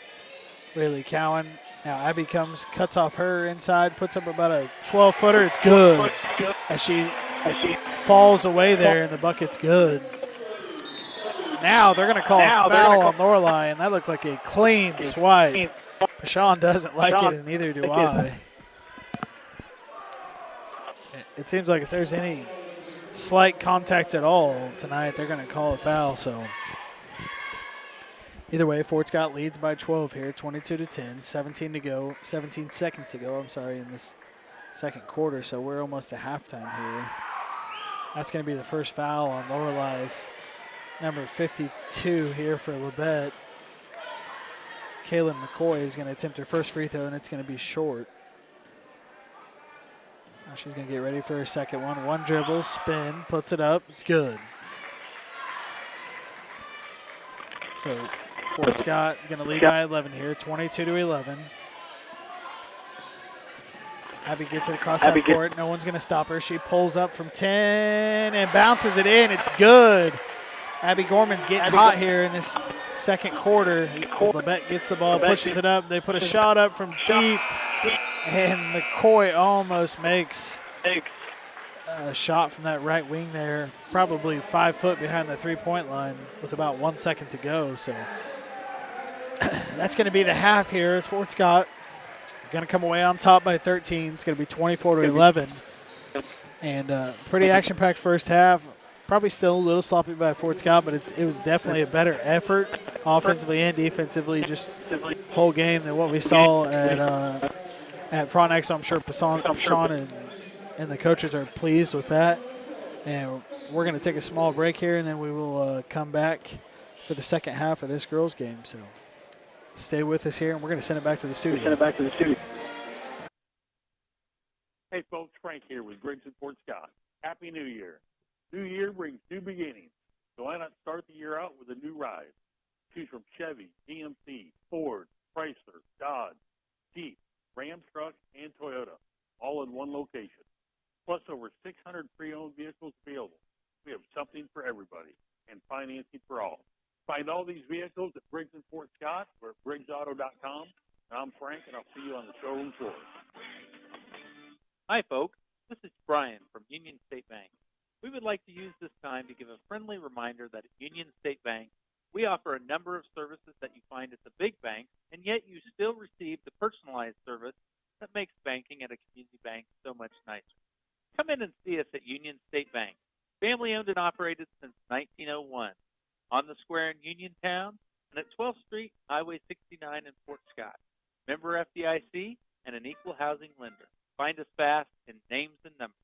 Rayleigh Cowan. Now Abby cuts off her inside, puts up about a 12-footer. It's good as she falls away there, and the bucket's good. Now they're going to call a foul on Lorelei, and that looked like a clean swipe. Pashawn doesn't like it, and neither do I. It seems like if there's any slight contact at all tonight, they're going to call a foul. So either way, Fort Scott leads by 12 here, 22-10, 17 seconds to go, in this second quarter. So we're almost to halftime here. That's going to be the first foul on Lorelei's number 52 here for Labette. Kaylin McCoy is going to attempt her first free throw, and it's going to be short. Now she's going to get ready for her second one. One dribble, spin, puts it up. It's good. So Fort Scott is going to lead by 11 here, 22-11. Abby gets it across half court. No one's going to stop her. She pulls up from 10 and bounces it in. It's good. Abby Gorman's getting hot here in this second quarter as Labette gets the ball, pushes it up. They put a shot up from deep, and McCoy almost makes a shot from that right wing there, probably 5 foot behind the three-point line with about 1 second to go. So that's going to be the half here as Fort Scott going to come away on top by 13. It's going to be 24-11. And pretty action-packed first half. Probably still a little sloppy by Fort Scott, but it was definitely a better effort offensively and defensively just whole game than what we saw at Frontex. So I'm sure Pashawn and the coaches are pleased with that. And we're going to take a small break here, and then we will come back for the second half of this girls' game. So stay with us here, and we're going to send it back to the studio. Hey, folks, Frank here with Griggs and Fort Scott. Happy New Year. New year brings new beginnings, so why not start the year out with a new ride? Choose from Chevy, GMC, Ford, Chrysler, Dodge, Jeep, Ram truck, and Toyota, all in one location. Plus over 600 pre-owned vehicles available. We have something for everybody and financing for all. Find all these vehicles at Briggs & Fort Scott or at BriggsAuto.com. I'm Frank, and I'll see you on the showroom floor. Hi, folks. This is Brian from Union State Bank. We would like to use this time to give a friendly reminder that at Union State Bank, we offer a number of services that you find at the big banks, and yet you still receive the personalized service that makes banking at a community bank so much nicer. Come in and see us at Union State Bank, family-owned and operated since 1901, on the square in Uniontown and at 12th Street, Highway 69 in Fort Scott. Member FDIC and an equal housing lender. Find us fast in names and numbers.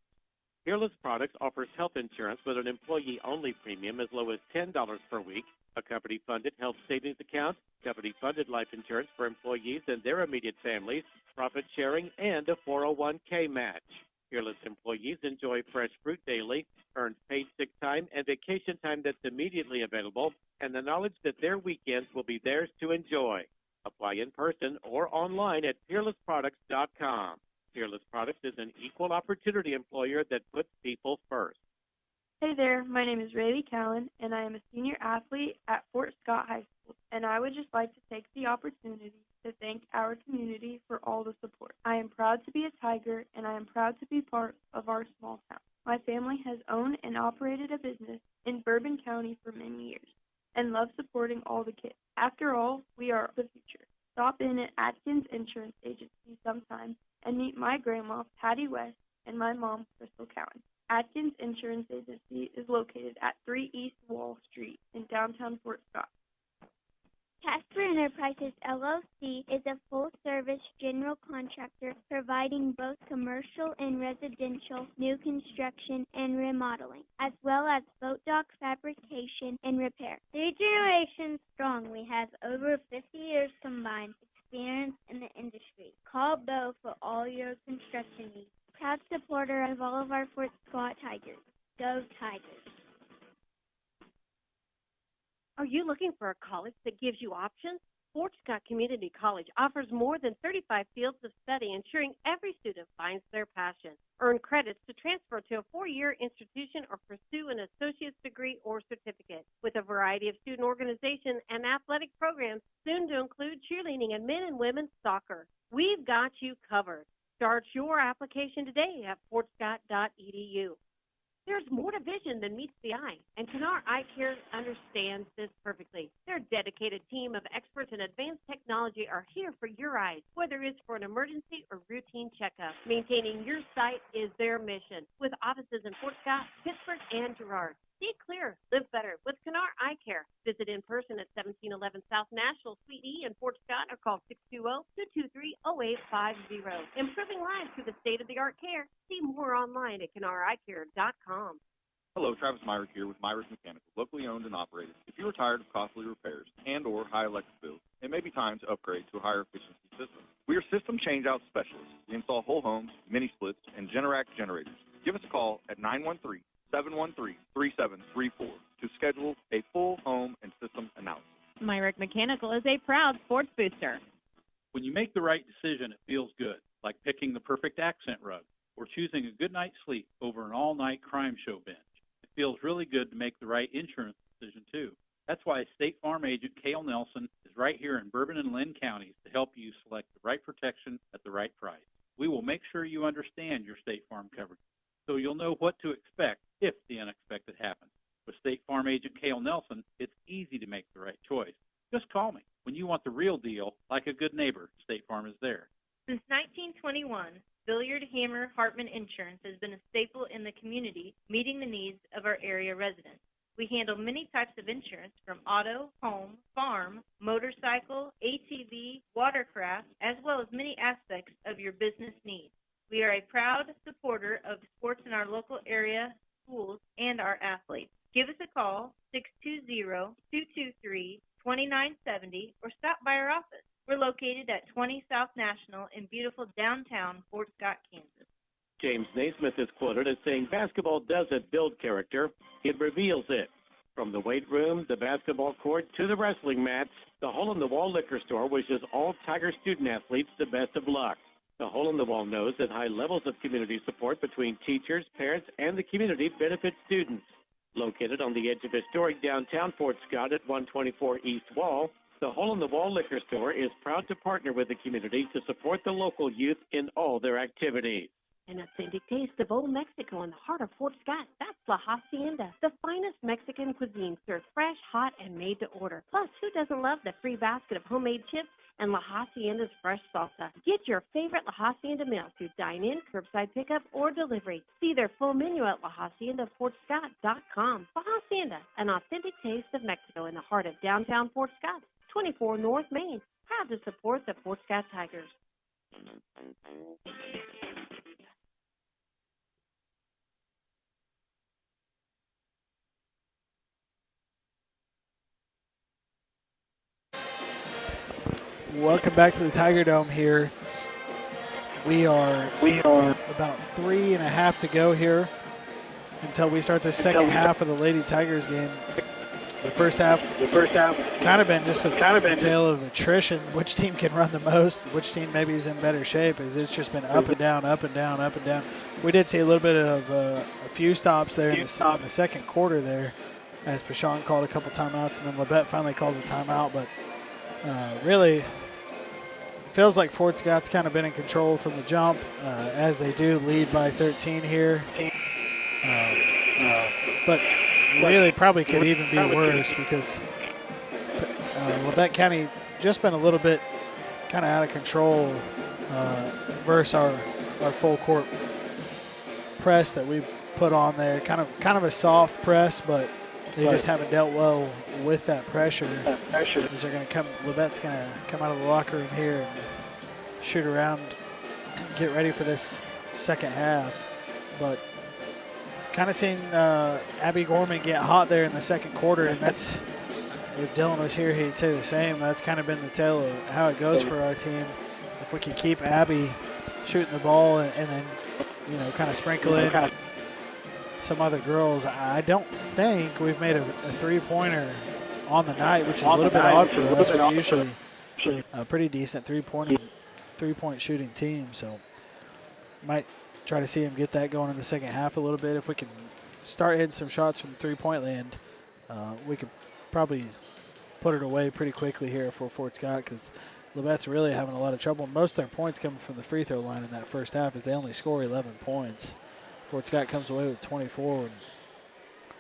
Peerless Products offers health insurance with an employee-only premium as low as $10 per week, a company-funded health savings account, company-funded life insurance for employees and their immediate families, profit sharing, and a 401k match. Peerless employees enjoy fresh fruit daily, earned paid sick time, and vacation time that's immediately available, and the knowledge that their weekends will be theirs to enjoy. Apply in person or online at peerlessproducts.com. Peerless Products is an equal opportunity employer that puts people first. Hey there, my name is Rayleigh Cowan, and I am a senior athlete at Fort Scott High School, and I would just like to take the opportunity to thank our community for all the support. I am proud to be a Tiger, and I am proud to be part of our small town. My family has owned and operated a business in Bourbon County for many years, and love supporting all the kids. After all, we are the future. Stop in at Atkins Insurance Agency sometime and meet my grandma, Patty West, and my mom, Crystal Cowan. Atkins Insurance Agency is located at 3 East Wall Street in downtown Fort Scott. Casper Enterprises LLC is a full-service general contractor providing both commercial and residential new construction and remodeling, as well as boat dock fabrication and repair. 3 generations strong, we have over 50 years combined experience in the industry. Call Bo for all your construction needs. Proud supporter of all of our Fort Scott Tigers. Go Tigers. Are you looking for a college that gives you options? Fort Scott Community College offers more than 35 fields of study, ensuring every student finds their passion. Earn credits to transfer to a 4-year institution or pursue an associate's degree or certificate. With a variety of student organization and athletic programs, soon to include cheerleading and men and women's soccer. We've got you covered. Start your application today at fortscott.edu. There's more to vision than meets the eye, and Canar Eye Care understands this perfectly. Their dedicated team of experts in advanced technology are here for your eyes, whether it's for an emergency or routine checkup. Maintaining your sight is their mission, with offices in Fort Scott, Pittsburgh, and Girard. See clear, live better with Canar Eye Care. Visit in person at 1711 South National Suite E in Fort Scott or call 620-223-0850. Improving lives through the state-of-the-art care. See more online at CanarEyeCare.com. Hello, Travis Myrick here with Myrick Mechanical, locally owned and operated. If you are tired of costly repairs and or high electric bills, it may be time to upgrade to a higher efficiency system. We are system change-out specialists. We install whole homes, mini splits, and Generac generators. Give us a call at 913-713-3734 to schedule a full home and system analysis. Myrick Mechanical is a proud sports booster. When you make the right decision, it feels good, like picking the perfect accent rug or choosing a good night's sleep over an all-night crime show binge. It feels really good to make the right insurance decision, too. That's why State Farm agent Cale Nelson is right here in Bourbon and Lynn counties to help you select the right protection at the right price. We will make sure you understand your State Farm coverage, so you'll know what to expect if the unexpected happens. With State Farm agent Cale Nelson, it's easy to make the right choice. Just call me. When you want the real deal, like a good neighbor, State Farm is there. Since 1921, Billiard Hammer Hartman Insurance has been a staple in the community, meeting the needs of our area residents. We handle many types of insurance from auto, home, farm, motorcycle, ATV, watercraft, as well as many aspects of your business needs. We are a proud supporter of sports in our local area, schools, and our athletes. Give us a call, 620-223-2970, or stop by our office. We're located at 20 South National in beautiful downtown Fort Scott, Kansas. James Naismith is quoted as saying, "Basketball doesn't build character, it reveals it." From the weight room, the basketball court, to the wrestling mats, the Hole in the Wall Liquor Store wishes all Tiger student athletes the best of luck. The Hole in the Wall knows that high levels of community support between teachers, parents, and the community benefit students. Located on the edge of historic downtown Fort Scott at 124 East Wall, the Hole in the Wall Liquor Store is proud to partner with the community to support the local youth in all their activities. An authentic taste of Old Mexico in the heart of Fort Scott. That's La Hacienda, the finest Mexican cuisine served fresh, hot, and made to order. Plus, who doesn't love the free basket of homemade chips and La Hacienda's fresh salsa? Get your favorite La Hacienda meal through dine-in, curbside pickup, or delivery. See their full menu at LaHaciendaFortScott.com. La Hacienda, an authentic taste of Mexico in the heart of downtown Fort Scott, 24 North Main. Proud to support the Fort Scott Tigers. Welcome back to the Tiger Dome here. We are about 3.5 to go here until we start the second half of the Lady Tigers game. The first half kind of been just a tale of attrition. Which team can run the most, which team maybe is in better shape, as it's just been up and down, up and down, up and down. We did see a little bit of a few stops there in the second quarter there, as Pashon called a couple timeouts, and then Labette finally calls a timeout. But really, feels like Fort Scott's kind of been in control from the jump, as they do lead by 13 here. But really probably could even be worse, because Labette County just been a little bit kind of out of control versus our full court press that we put on there. Kind of a soft press, but they just haven't dealt well with that pressure. As they're going to come, Labette's going to come out of the locker room here and shoot around and get ready for this second half. But kind of seeing Abby Gorman get hot there in the second quarter, and that's, if Dylan was here, he'd say the same. That's kind of been the tale of how it goes for our team. If we can keep Abby shooting the ball and then, you know, kind of sprinkle in some other girls. I don't think we've made a three-pointer on the night, which is a little bit odd for us. We're usually a pretty decent three-point shooting team, so might try to see him get that going in the second half a little bit. If we can start hitting some shots from three-point land, we could probably put it away pretty quickly here for Fort Scott, because Labette's really having a lot of trouble. Most of their points coming from the free throw line in that first half, as they only score 11 points. Fort Scott comes away with 24, and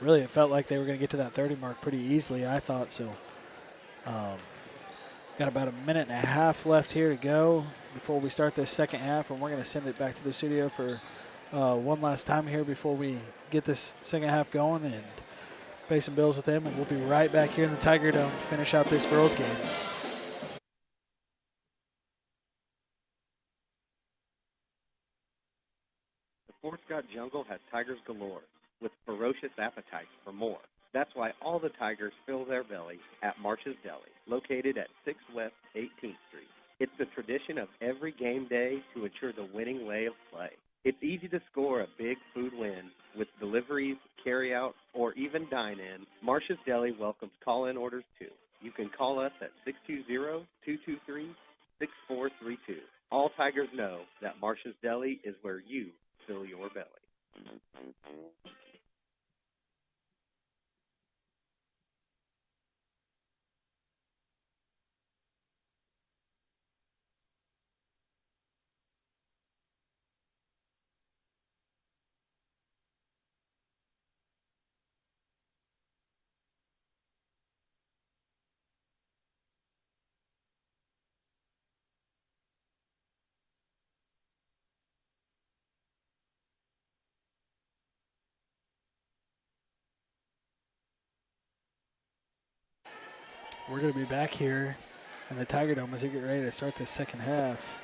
really it felt like they were going to get to that 30 mark pretty easily, I thought so. Got about a minute and a half left here to go before we start this second half, and we're going to send it back to the studio for one last time here before we get this second half going and pay some bills with them, and we'll be right back here in the Tiger Dome to finish out this girls game. Fort Scott Jungle has tigers galore with ferocious appetites for more. That's why all the tigers fill their bellies at Marsh's Deli, located at 6 West 18th Street. It's the tradition of every game day to ensure the winning way of play. It's easy to score a big food win with deliveries, carry-out, or even dine-in. Marsh's Deli welcomes call-in orders too. You can call us at 620-223-6432. All tigers know that Marsh's Deli is where you fill your belly. We're going to be back here in the Tiger Dome as we get ready to start this second half.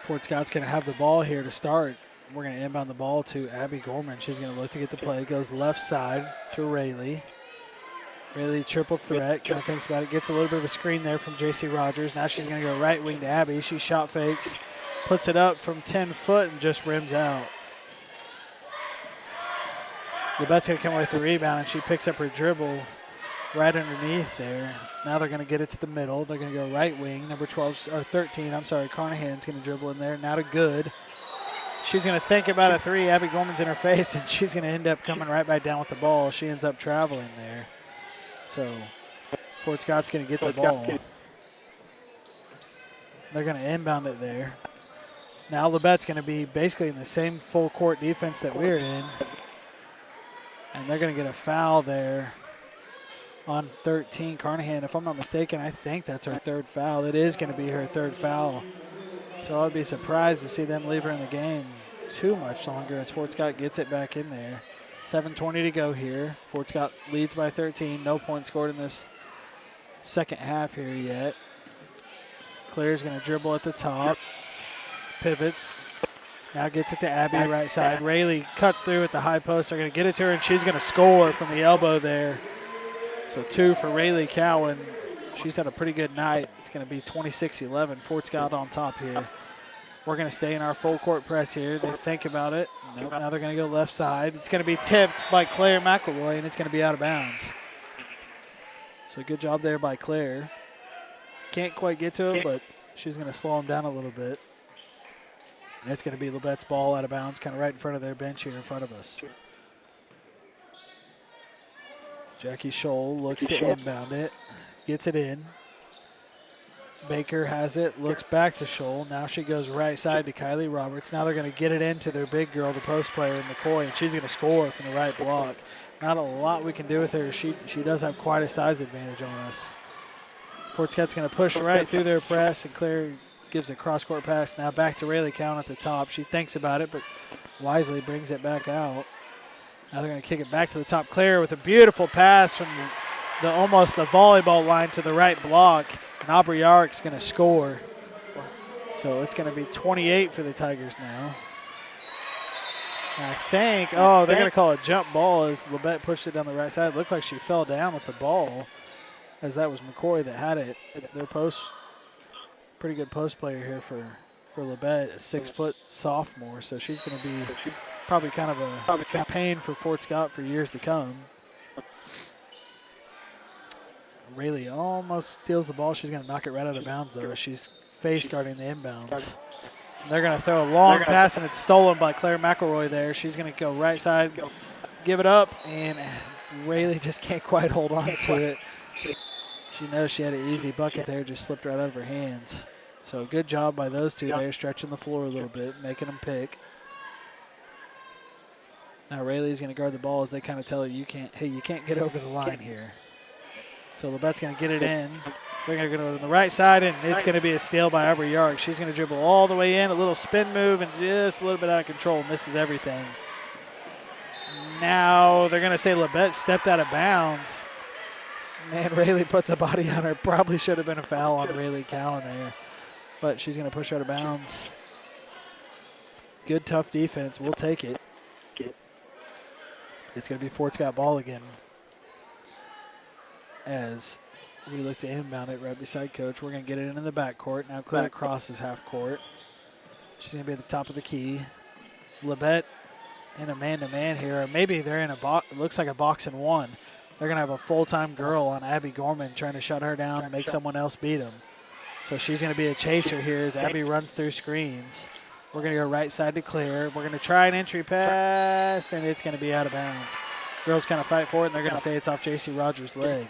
Fort Scott's going to have the ball here to start. We're going to inbound the ball to Abby Gorman. She's going to look to get the play. Goes left side to Rayleigh. Rayleigh triple threat. Kind of thinks about it. Gets a little bit of a screen there from J.C. Rogers. Now she's going to go right wing to Abby. She shot fakes. Puts it up from 10 foot and just rims out. Labette's going to come away with the rebound, and she picks up her dribble right underneath there. Now they're going to get it to the middle. They're going to go right wing. Number 12, or 13, I'm sorry, Carnahan's going to dribble in there. Now to Good. She's going to think about a three. Abby Gorman's in her face, and she's going to end up coming right back down with the ball. She ends up traveling there. So Fort Scott's going to get the ball. They're going to inbound it there. Now Labette's going to be basically in the same full court defense that we're in. And they're going to get a foul there on 13, Carnahan. If I'm not mistaken, I think that's her third foul. It is going to be her third foul. So I'd be surprised to see them leave her in the game too much longer as Fort Scott gets it back in there. 7:20 to go here. Fort Scott leads by 13. No points scored in this second half here yet. Claire's going to dribble at the top. Pivots. Now gets it to Abby right side. Rayleigh cuts through at the high post. They're going to get it to her, and she's going to score from the elbow there. So 2 for Rayleigh Cowan. She's had a pretty good night. It's going to be 26-11. Fort Scott on top here. We're going to stay in our full court press here. They think about it. Nope, now they're going to go left side. It's going to be tipped by Claire McElroy, and it's going to be out of bounds. So good job there by Claire. Can't quite get to it, but she's going to slow them down a little bit. And it's going to be Labette's ball out of bounds, kind of right in front of their bench here in front of us. Jackie Scholl looks to inbound it, gets it in. Baker has it, looks back to Scholl. Now she goes right side to Kylie Roberts. Now they're going to get it into their big girl, the post player, McCoy, and she's going to score from the right block. Not a lot we can do with her. She does have quite a size advantage on us. Fort Scott's going to push right through their press, and Claire gives a cross-court pass. Now back to Rayleigh Cowan at the top. She thinks about it, but wisely brings it back out. Now they're going to kick it back to the top. Claire with a beautiful pass from almost the volleyball line to the right block. And Aubrey Yarrick's going to score. So it's going to be 28 for the Tigers now. And I think, they're going to call a jump ball as Labette pushed it down the right side. It looked like she fell down with the ball, as that was McCoy that had it. Their pretty good post player here for Labette, a 6-foot sophomore. So she's going to be probably kind of a pain for Fort Scott for years to come. Rayleigh almost steals the ball. She's going to knock it right out of bounds, though, as she's face guarding the inbounds. And they're going to throw a long pass, and it's stolen by Claire McElroy there. She's going to go right side, give it up, and Rayleigh just can't quite hold on to it. She knows she had an easy bucket there, just slipped right out of her hands. So good job by those two there, stretching the floor a little bit, making them pick. Now Rayleigh's going to guard the ball as they kind of tell her, you can't get over the line here. So Labette's going to get it in. They're going to go to the right side, and it's going to be a steal by Aubrey Yarrick. She's going to dribble all the way in, a little spin move, and just a little bit out of control, misses everything. Now they're going to say Labette stepped out of bounds. Man, Rayleigh puts a body on her. Probably should have been a foul on Rayleigh Cowan there, but she's going to push her out of bounds. Good, tough defense. We'll take it. It's going to be Fort Scott ball again as we look to inbound it right beside Coach. We're going to get it into the backcourt. Now Claire crosses half court. She's going to be at the top of the key. Labette in a man-to-man here. Or maybe they're in a box. It looks like a box and one. They're going to have a full-time girl on Abby Gorman trying to shut her down and make someone else beat them. So she's going to be a chaser here as Abby runs through screens. We're going to go right side to Claire. We're going to try an entry pass, and it's going to be out of bounds. Girls kind of fight for it, and they're going to say it's off J.C. Rogers' leg.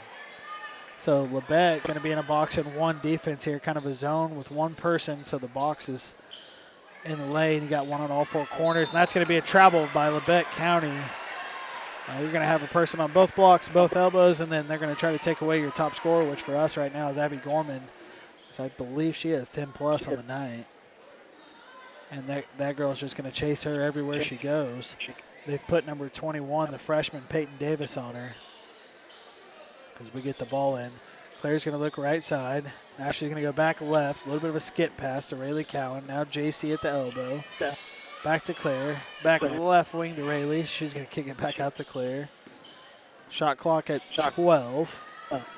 So Labette going to be in a box and one defense here, kind of a zone with one person. So the box is in the lane. You got one on all four corners, and that's going to be a travel by Labette County. You're going to have a person on both blocks, both elbows, and then they're going to try to take away your top scorer, which for us right now is Abby Gorman. So I believe she has 10+ on the night. And that girl's just going to chase her everywhere she goes. They've put number 21, the freshman Peyton Davis, on her. As we get the ball in. Claire's going to look right side. Now she's going to go back left. A little bit of a skip pass to Rayleigh Cowan. Now JC at the elbow. Back to Claire. Back left wing to Rayleigh. She's going to kick it back out to Claire. Shot clock at 12.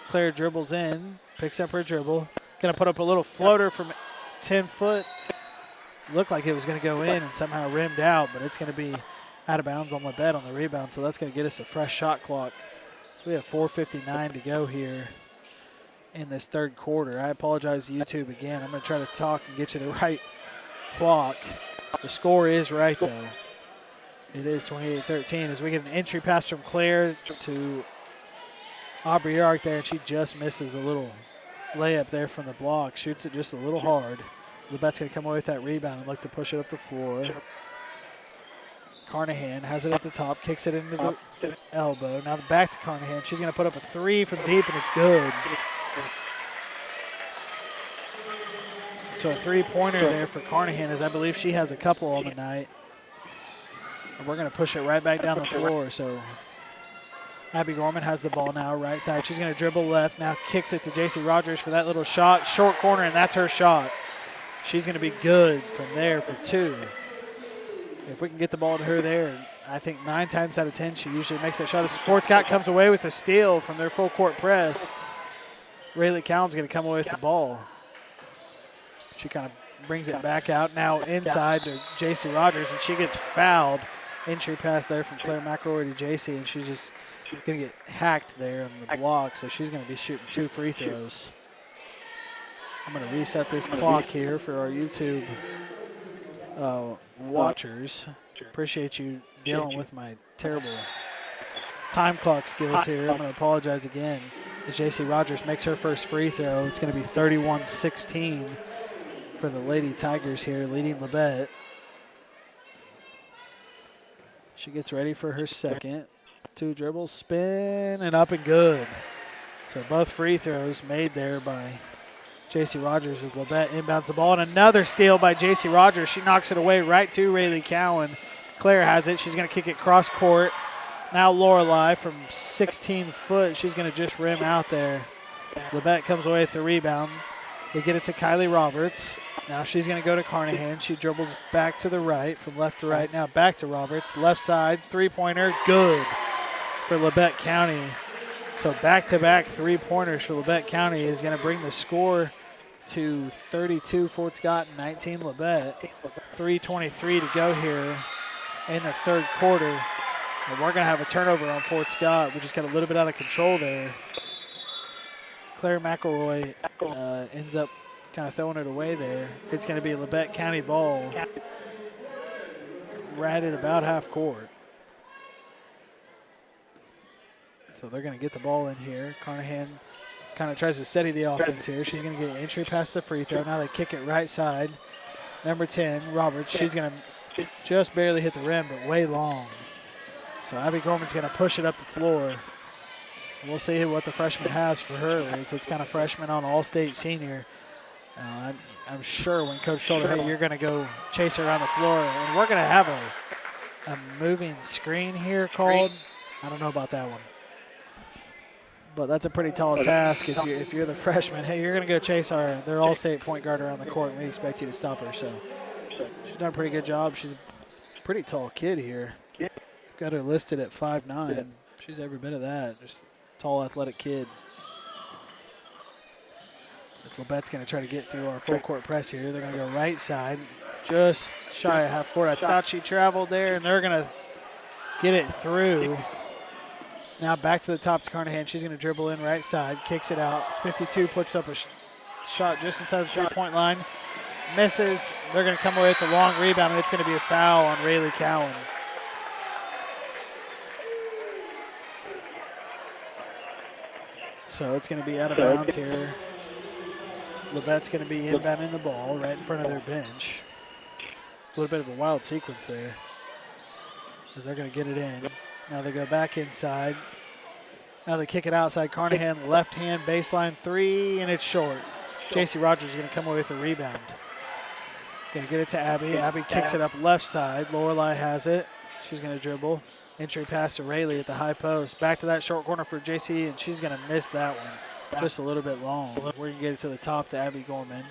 Claire dribbles in. Picks up her dribble. Going to put up a little floater from 10 foot. Looked like it was going to go in and somehow rimmed out, but it's going to be out of bounds on Labette on the rebound, so that's going to get us a fresh shot clock. So we have 4:59 to go here in this third quarter. I apologize to YouTube again. I'm going to try to talk and get you the right clock. The score is right, though. It is 28-13 as we get an entry pass from Claire to Aubrey Yarrick there, and she just misses a little layup there from the block. Shoots it just a little hard. Labette's going to come away with that rebound and look to push it up the floor. Carnahan has it at the top, kicks it into the elbow. Now back to Carnahan. She's going to put up a three from deep, and it's good. So a three-pointer there for Carnahan, as I believe she has a couple on the night. And we're going to push it right back down the floor. So Abby Gorman has the ball now, right side. She's going to dribble left, now kicks it to J.C. Rogers for that little shot. Short corner, and that's her shot. She's going to be good from there for two. If we can get the ball to her there, I think 9 times out of 10 she usually makes that shot. As Fort Scott comes away with a steal from their full court press, Rayleigh Cowan's going to come away with the ball. She kind of brings it back out now inside to J.C. Rogers, and she gets fouled. Entry pass there from Claire McElroy to J.C., and she's just going to get hacked there on the block, so she's going to be shooting 2 free throws. I'm going to reset this clock here for our YouTube watchers. Appreciate you dealing with my terrible time clock skills here. I'm going to apologize again. As J.C. Rogers makes her first free throw, it's going to be 31-16 for the Lady Tigers here, leading Labette. She gets ready for her second. 2 dribbles, spin, and up and good. So both free throws made there by J.C. Rogers as Labette inbounds the ball, and another steal by J.C. Rogers. She knocks it away right to Rayleigh Cowan. Claire has it. She's going to kick it cross court. Now Lorelei from 16 foot. She's going to just rim out there. Labette comes away with the rebound. They get it to Kylie Roberts. Now she's going to go to Carnahan. She dribbles back to the right, from left to right. Now back to Roberts. Left side, three-pointer, good for Labette County. So back-to-back three-pointers for Labette County is going to bring the score to 32 Fort Scott, 19 Labette. 3:23 to go here in the third quarter. And we're going to have a turnover on Fort Scott. We just got a little bit out of control there. Claire McElroy ends up kind of throwing it away there. It's going to be a Labette County ball right at about half court. So they're going to get the ball in here. Carnahan kind of tries to steady the offense here. She's going to get an entry past the free throw. Now they kick it right side. Number 10, Roberts. She's going to just barely hit the rim, but way long. So Abby Gorman's going to push it up the floor. We'll see what the freshman has for her. It's kind of freshman on All-State senior. I'm sure when Coach told her, hey, you're going to go chase her around the floor, and we're going to have a moving screen here called. I don't know about that one. But that's a pretty tall task if you're the freshman. Hey, you're going to go chase their All-State point guard around the court, and we expect you to stop her. So she's done a pretty good job. She's a pretty tall kid here. We've got her listed at 5'9". She's every bit of that. Just tall, athletic kid. As Labette's going to try to get through our full court press here. They're going to go right side, just shy of half court. I thought she traveled there, and they're going to get it through. Now back to the top to Carnahan. She's going to dribble in right side, kicks it out. 52 puts up a shot just inside the three-point line. Misses. They're going to come away with the long rebound, and it's going to be a foul on Rayleigh Cowan. So it's going to be out of bounds here. Labette's going to be inbounding the ball right in front of their bench. A little bit of a wild sequence there as they're going to get it in. Now they go back inside. Now they kick it outside. Carnahan, left hand baseline three, and it's short. J.C. Rogers is going to come away with a rebound. Going to get it to Abby. Abby kicks it up left side. Lorelei has it. She's going to dribble. Entry pass to Rayleigh at the high post. Back to that short corner for J.C., and she's going to miss that one. Just a little bit long. We're going to get it to the top to Abby Gorman.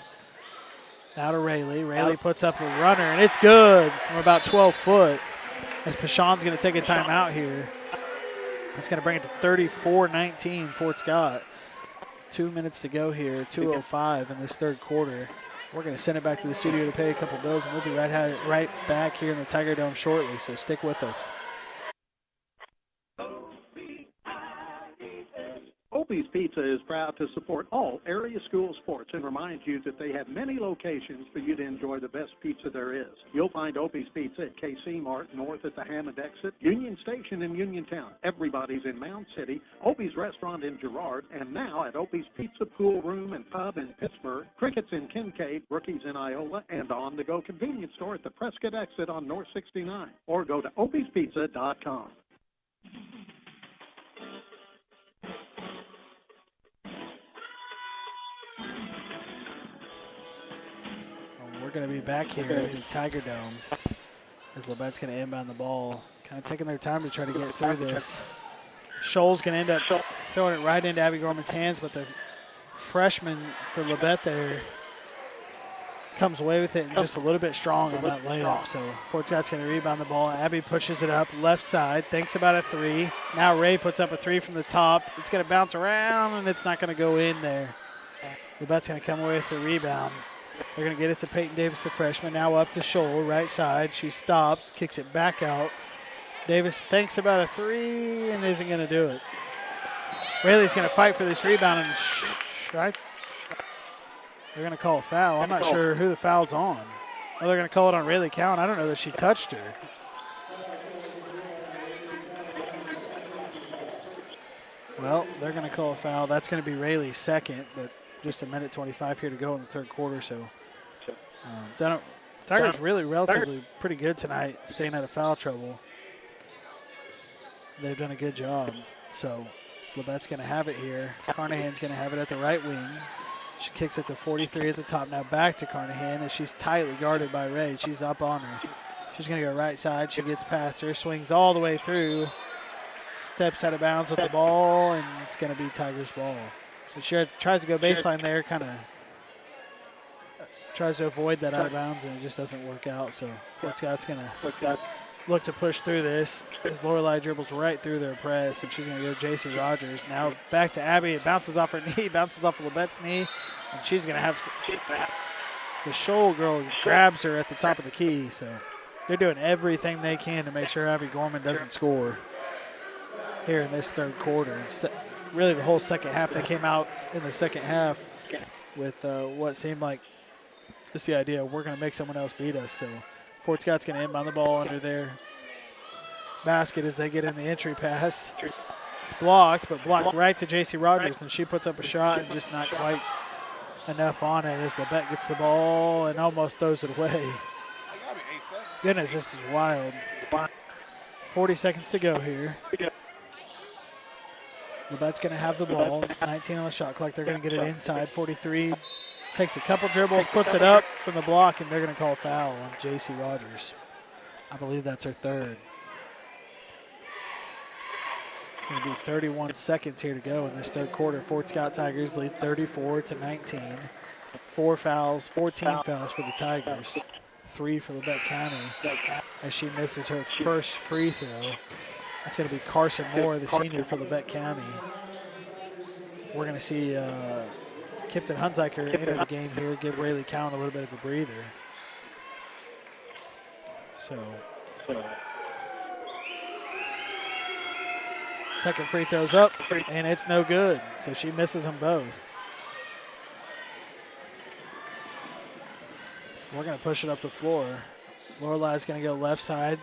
Now to Rayleigh. Rayleigh puts up a runner, and it's good from about 12 foot. As Pashon's going to take a timeout here. It's going to bring it to 34-19 Fort Scott. 2 minutes to go here, 2:05 in this third quarter. We're going to send it back to the studio to pay a couple bills, and we'll be right back here in the Tiger Dome shortly, so stick with us. Opie's Pizza is proud to support all area school sports and reminds you that they have many locations for you to enjoy the best pizza there is. You'll find Opie's Pizza at KC Mart, north at the Hammond exit, Union Station in Uniontown. Everybody's in Mound City, Opie's Restaurant in Girard, and now at Opie's Pizza Pool Room and Pub in Pittsburgh, Crickets in Kincaid, Rookies in Iola, and on-the-go convenience store at the Prescott exit on North 69. Or go to opiespizza.com. We're going to be back here at the Tiger Dome as Labette's going to inbound the ball. Kind of taking their time to try to get through this. Scholl's going to end up throwing it right into Abby Gorman's hands, but the freshman for Labette there comes away with it and just a little bit strong on that layup. So Fort Scott's going to rebound the ball. Abby pushes it up left side, thinks about a three. Now Ray puts up a three from the top. It's going to bounce around, and it's not going to go in there. Labette's going to come away with the rebound. They're going to get it to Peyton Davis, the freshman. Now up to Scholl, right side. She stops, kicks it back out. Davis thinks about a three and isn't going to do it. Rayleigh's going to fight for this rebound, and they're going to call a foul. I'm not sure who the foul's on. Oh, they're going to call it on Rayleigh Cowan. I don't know that she touched her. Well, they're going to call a foul. That's going to be Rayleigh's second, but just a minute 25 here to go in the third quarter. So Tigers really relatively pretty good tonight, staying out of foul trouble. They've done a good job. So Labette's going to have it here. Carnahan's going to have it at the right wing. She kicks it to 43 at the top. Now back to Carnahan as she's tightly guarded by Ray. She's up on her. She's going to go right side. She gets past her, swings all the way through, steps out of bounds with the ball, and it's going to be Tigers' ball. So she tries to go baseline there, kind of tries to avoid that out of bounds, and it just doesn't work out. So Fort Scott's going to look to push through this as Lorelei dribbles right through their press, and she's going to go J.C. Rogers. Now back to Abby. It bounces off her knee, bounces off Labette's knee, and she's going to have the Shoal girl grabs her at the top of the key. So they're doing everything they can to make sure Abby Gorman doesn't score here in this third quarter. Really the whole second half. They came out in the second half with what seemed like just the idea we're going to make someone else beat us. So Fort Scott's going to inbound the ball under their basket as they get in the entry pass. It's blocked, but blocked right to J.C. Rogers, and she puts up a shot and just not quite enough on it as Labette gets the ball and almost throws it away. Goodness, this is wild. 40 seconds to go here. Labette's going to have the ball. 19 on the shot clock. They're going to get it inside. 43 takes a couple dribbles, puts it up from the block, and they're going to call a foul on J.C. Rogers. I believe that's her third. It's going to be 31 seconds here to go in this third quarter. Fort Scott Tigers lead 34-19. 4 fouls, 14 fouls for the Tigers. 3 for Labette County as she misses her first free throw. That's going to be Carson Moore, the senior for Labette County. We're going to see Kipton Hunziker enter the game here, give Rayleigh Cowan a little bit of a breather. So, second free throw's up, and it's no good. So she misses them both. We're going to push it up the floor. Lorelei's going to go left side.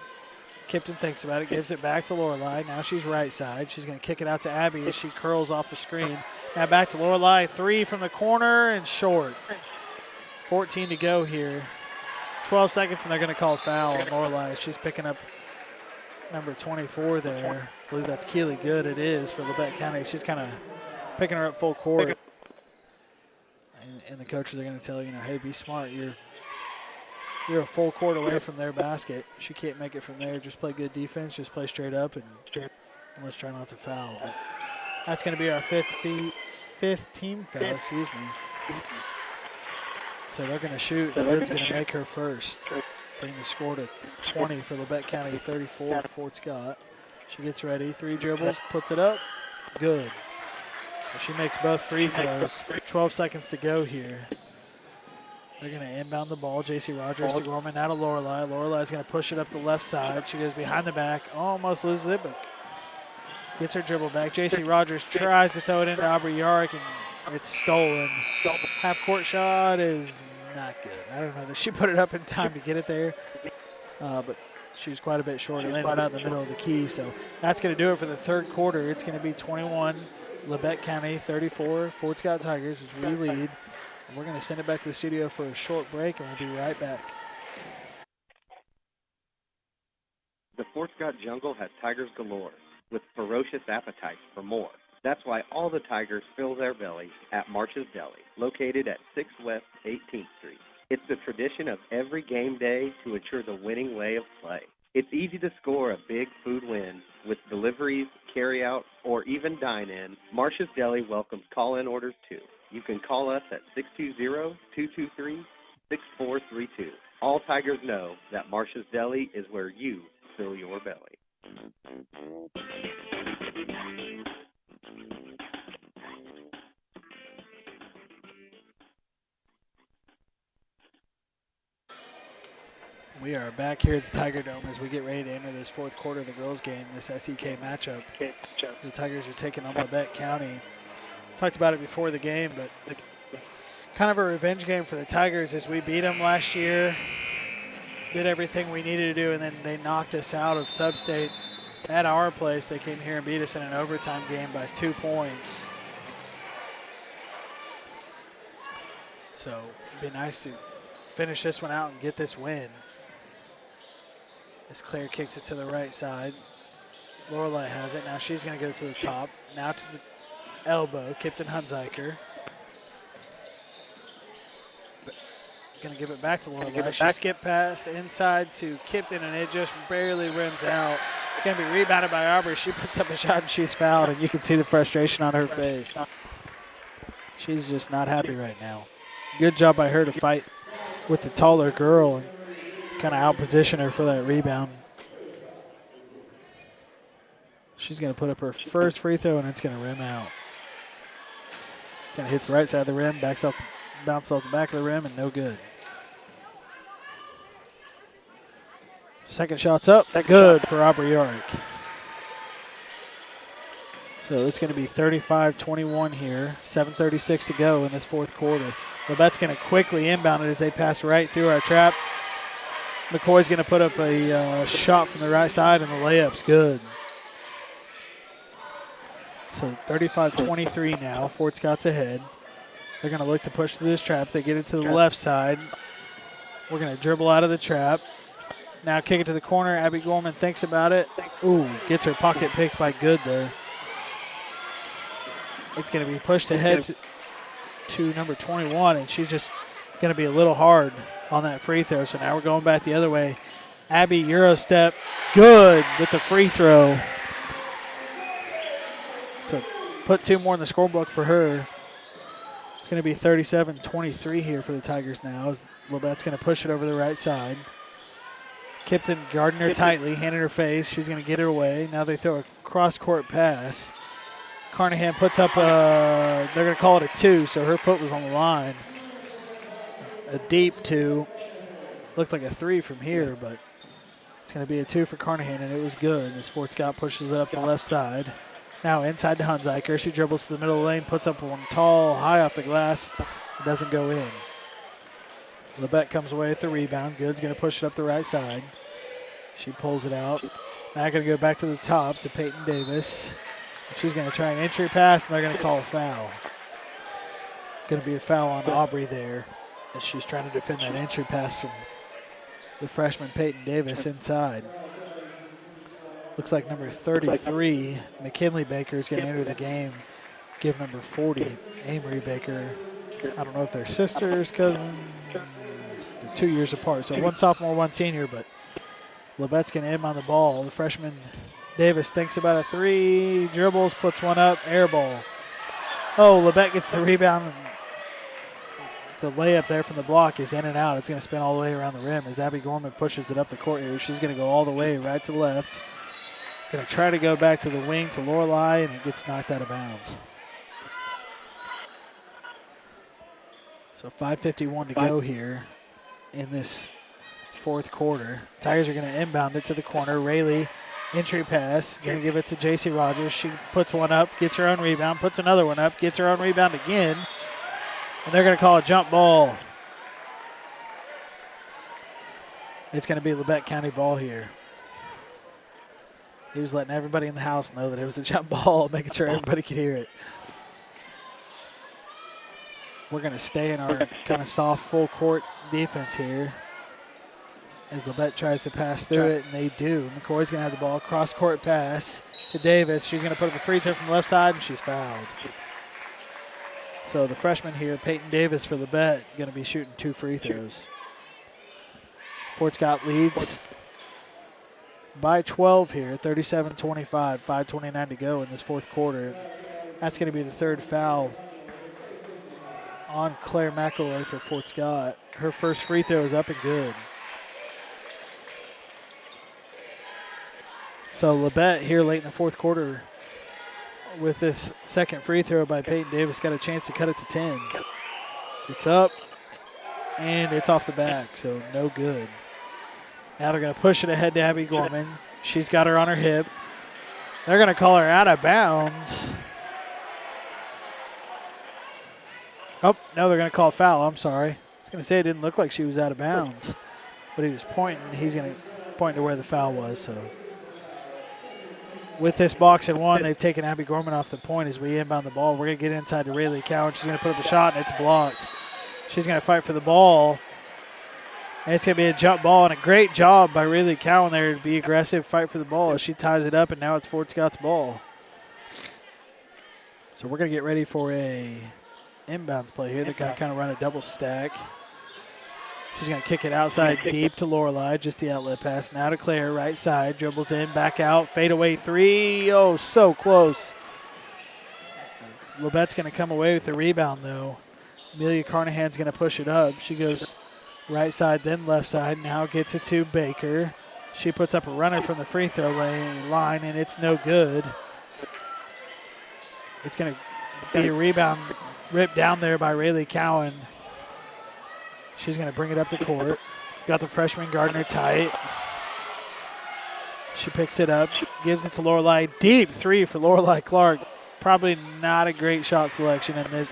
Kipton thinks about it, gives it back to Lorelei. Now she's right side. She's going to kick it out to Abby as she curls off the screen. Now back to Lorelei. 3 from the corner and short. 14 to go here. 12 seconds, and they're going to call a foul on Lorelei. She's picking up number 24 there. I believe that's Keely Good. It is for Labette County. She's kind of picking her up full court. And the coaches are going to tell you, hey, be smart. You're a full court away from their basket. She can't make it from there. Just play good defense. Just play straight up, and let's try not to foul. But that's going to be our fifth team foul, excuse me. So they're going to shoot, and Good's going to make her first. Bring the score to 20 for Labette County, 34 for Fort Scott. She gets ready. 3 dribbles, puts it up. Good. So she makes both free throws. 12 seconds to go here. They're going to inbound the ball. J.C. Rogers to Gorman, out of Lorelei. Lorelei's going to push it up the left side. She goes behind the back, almost loses it, but gets her dribble back. J.C. Rogers tries to throw it into Aubrey Yarrick, and it's stolen. Half-court shot is not good. I don't know that she put it up in time to get it there, but she was quite a bit short. It landed about in the middle of the key, so that's going to do it for the third quarter. It's going to be 21, Labette County, 34, Fort Scott Tigers as we lead. We're going to send it back to the studio for a short break, and we'll be right back. The Fort Scott jungle has tigers galore, with ferocious appetites for more. That's why all the tigers fill their bellies at March's Deli, located at 6 West 18th Street. It's the tradition of every game day to ensure the winning way of play. It's easy to score a big food win with deliveries, carry-out, or even dine-in. March's Deli welcomes call-in orders, too. You can call us at 620-223-6432. All Tigers know that Marcia's Deli is where you fill your belly. We are back here at the Tiger Dome as we get ready to enter this fourth quarter of the girls' game, this SEK matchup. The Tigers are taking on Labette County. Talked about it before the game, but kind of a revenge game for the Tigers as we beat them last year, did everything we needed to do, and then they knocked us out of sub-state at our place. They came here and beat us in an overtime game by 2 points. So it'd be nice to finish this one out and get this win. As Claire kicks it to the right side. Lorelei has it. Now she's going to go to the top. Now to the elbow, Kipton Hunziker. Going to give it back to Lorelai. She skipped pass inside to Kipton, and it just barely rims out. It's going to be rebounded by Aubrey. She puts up a shot, and she's fouled, and you can see the frustration on her face. She's just not happy right now. Good job by her to fight with the taller girl and kind of outposition her for that rebound. She's going to put up her first free throw, and it's going to rim out. Kind of hits the right side of the rim, bounces off the back of the rim, and no good. Second shot's up, good for Aubrey York. So it's going to be 35-21 here, 7:36 to go in this fourth quarter. Labette's going to quickly inbound it as they pass right through our trap. McCoy's going to put up a shot from the right side, and the layup's good. So 35-23 now, Fort Scott's ahead. They're going to look to push through this trap. They get it to the left side. We're going to dribble out of the trap. Now kick it to the corner. Abby Gorman thinks about it. Ooh, gets her pocket picked by Good there. It's going to be pushed ahead to number 21, and she's just going to be a little hard on that free throw. So now we're going back the other way. Abby, Euro step, good with the free throw. So put 2 more in the scorebook for her. It's going to be 37-23 here for the Tigers now as Labette's going to push it over the right side. Kipton guarding her tightly, hand in her face. She's going to get her away. Now they throw a cross-court pass. Carnahan puts up they're going to call it a 2, so her foot was on the line. A deep 2. Looked like a 3 from here, but it's going to be a 2 for Carnahan, and it was good as Fort Scott pushes it up the left side. Now inside to Hunziker. She dribbles to the middle of the lane, puts up one tall, high off the glass. It doesn't go in. Labette comes away with the rebound. Good's going to push it up the right side. She pulls it out. Now going to go back to the top to Peyton Davis. She's going to try an entry pass, and they're going to call a foul. Going to be a foul on Aubrey there as she's trying to defend that entry pass from the freshman Peyton Davis inside. Looks like number 33, McKinley Baker, is going to enter the game. Give number 40, Amory Baker. I don't know if they're sisters, cousins. They're 2 years apart. So one sophomore, one senior, but Labette's going to aim on the ball. The freshman Davis thinks about a 3, dribbles, puts one up, air ball. Oh, Labette gets the rebound. The layup there from the block is in and out. It's going to spin all the way around the rim as Abby Gorman pushes it up the court here. She's going to go all the way right to left. Going to try to go back to the wing to Lorelai, and it gets knocked out of bounds. So 5:51 to go here in this fourth quarter. Tigers are going to inbound it to the corner. Rayleigh, entry pass, going to give it to J.C. Rogers. She puts one up, gets her own rebound, puts another one up, gets her own rebound again, and they're going to call a jump ball. It's going to be Labette County ball here. He was letting everybody in the house know that it was a jump ball, making sure everybody could hear it. We're going to stay in our kind of soft full court defense here as Labette tries to pass through it, and they do. McCoy's going to have the ball. Cross-court pass to Davis. She's going to put up a free throw from the left side, and she's fouled. So the freshman here, Peyton Davis for Labette, going to be shooting 2 free throws. Fort Scott leads by 12 here, 37-25, 5:29 to go in this fourth quarter. That's going to be the 3rd foul on Claire McElroy for Fort Scott. Her first free throw is up and good. So Labette here late in the fourth quarter with this second free throw by Peyton Davis got a chance to cut it to 10. It's up, and it's off the back, so no good. Now they're going to push it ahead to Abby Gorman. She's got her on her hip. They're going to call her out of bounds. Oh, no, they're going to call a foul. I'm sorry. I was going to say it didn't look like she was out of bounds, but he was pointing. He's going to point to where the foul was. So with this box and one, they've taken Abby Gorman off the point as we inbound the ball. We're going to get inside to Rayleigh Cowan. She's going to put up a shot, and it's blocked. She's going to fight for the ball. And it's going to be a jump ball, and a great job by Rayleigh Cowan there to be aggressive, fight for the ball as she ties it up, and now it's Fort Scott's ball. So we're going to get ready for a inbounds play here. They're going to kind of run a double stack. She's going to kick it outside deep to Lorelei, just the outlet pass. Now to Claire, right side, dribbles in, back out, fadeaway three. Oh, so close. Labette's going to come away with the rebound, though. Amelia Carnahan's going to push it up. She goes right side, then left side. Now gets it to Baker. She puts up a runner from the free throw line, and it's no good. It's going to be a rebound ripped down there by Rayleigh Cowan. She's going to bring it up the court. Got the freshman Gardner tight. She picks it up, gives it to Lorelei. Deep three for Lorelei Clark. Probably not a great shot selection in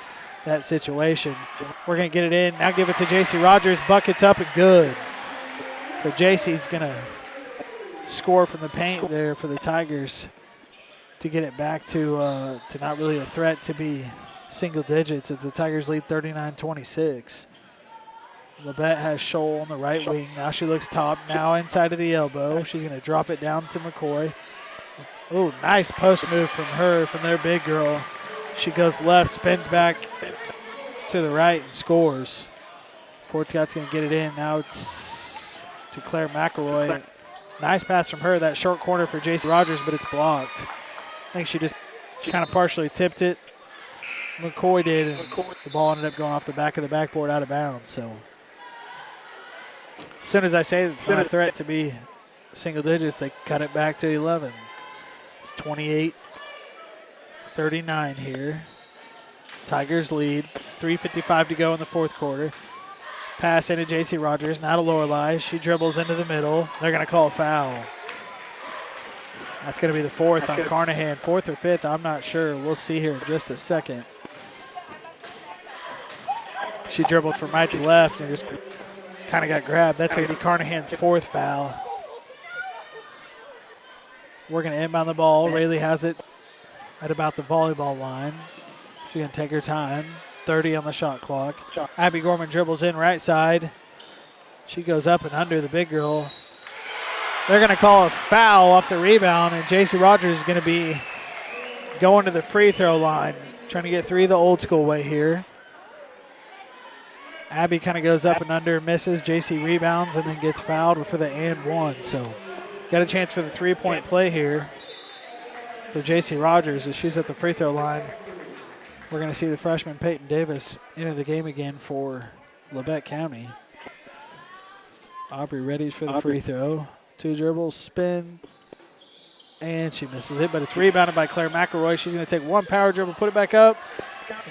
that situation. We're going to get it in. Now give it to J.C. Rogers. Bucket's up and good. So J.C.'s going to score from the paint there for the Tigers to get it back to not really a threat to be single digits as the Tigers lead 39-26. Labette has Scholl on the right wing. Now she looks top. Now inside of the elbow. She's going to drop it down to McCoy. Oh, nice post move from her, from their big girl. She goes left, spins back to the right, and scores. Fort Scott's going to get it in. Now it's to Claire McElroy. Nice pass from her. That short corner for J.C. Rogers, but it's blocked. I think she just kind of partially tipped it. McCoy did, and the ball ended up going off the back of the backboard out of bounds. So as soon as I say it's not a threat to be single digits, they cut it back to 11. It's 28-39 here. Tigers lead. 3:55 to go in the fourth quarter. Pass into J.C. Rogers, now to Lorelei. She dribbles into the middle. They're going to call a foul. That's going to be the fourth on Carnahan. Fourth or fifth, I'm not sure. We'll see here in just a second. She dribbled from right to left and just kind of got grabbed. That's going to be Carnahan's fourth foul. We're going to inbound the ball. Rayleigh has it at about the volleyball line. She's going to take her time. 30 on the shot clock. Abby Gorman dribbles in right side. She goes up and under the big girl. They're going to call a foul off the rebound, and J.C. Rogers is going to be going to the free throw line, trying to get three the old school way here. Abby kind of goes up and under, misses. J.C. rebounds and then gets fouled for the and one. So got a chance for the three-point play here for J.C. Rogers as she's at the free throw line. We're going to see the freshman Peyton Davis enter the game again for Labette County. Aubrey ready for the free throw. Two dribbles, spin, and she misses it, but it's rebounded by Claire McElroy. She's going to take one power dribble, put it back up,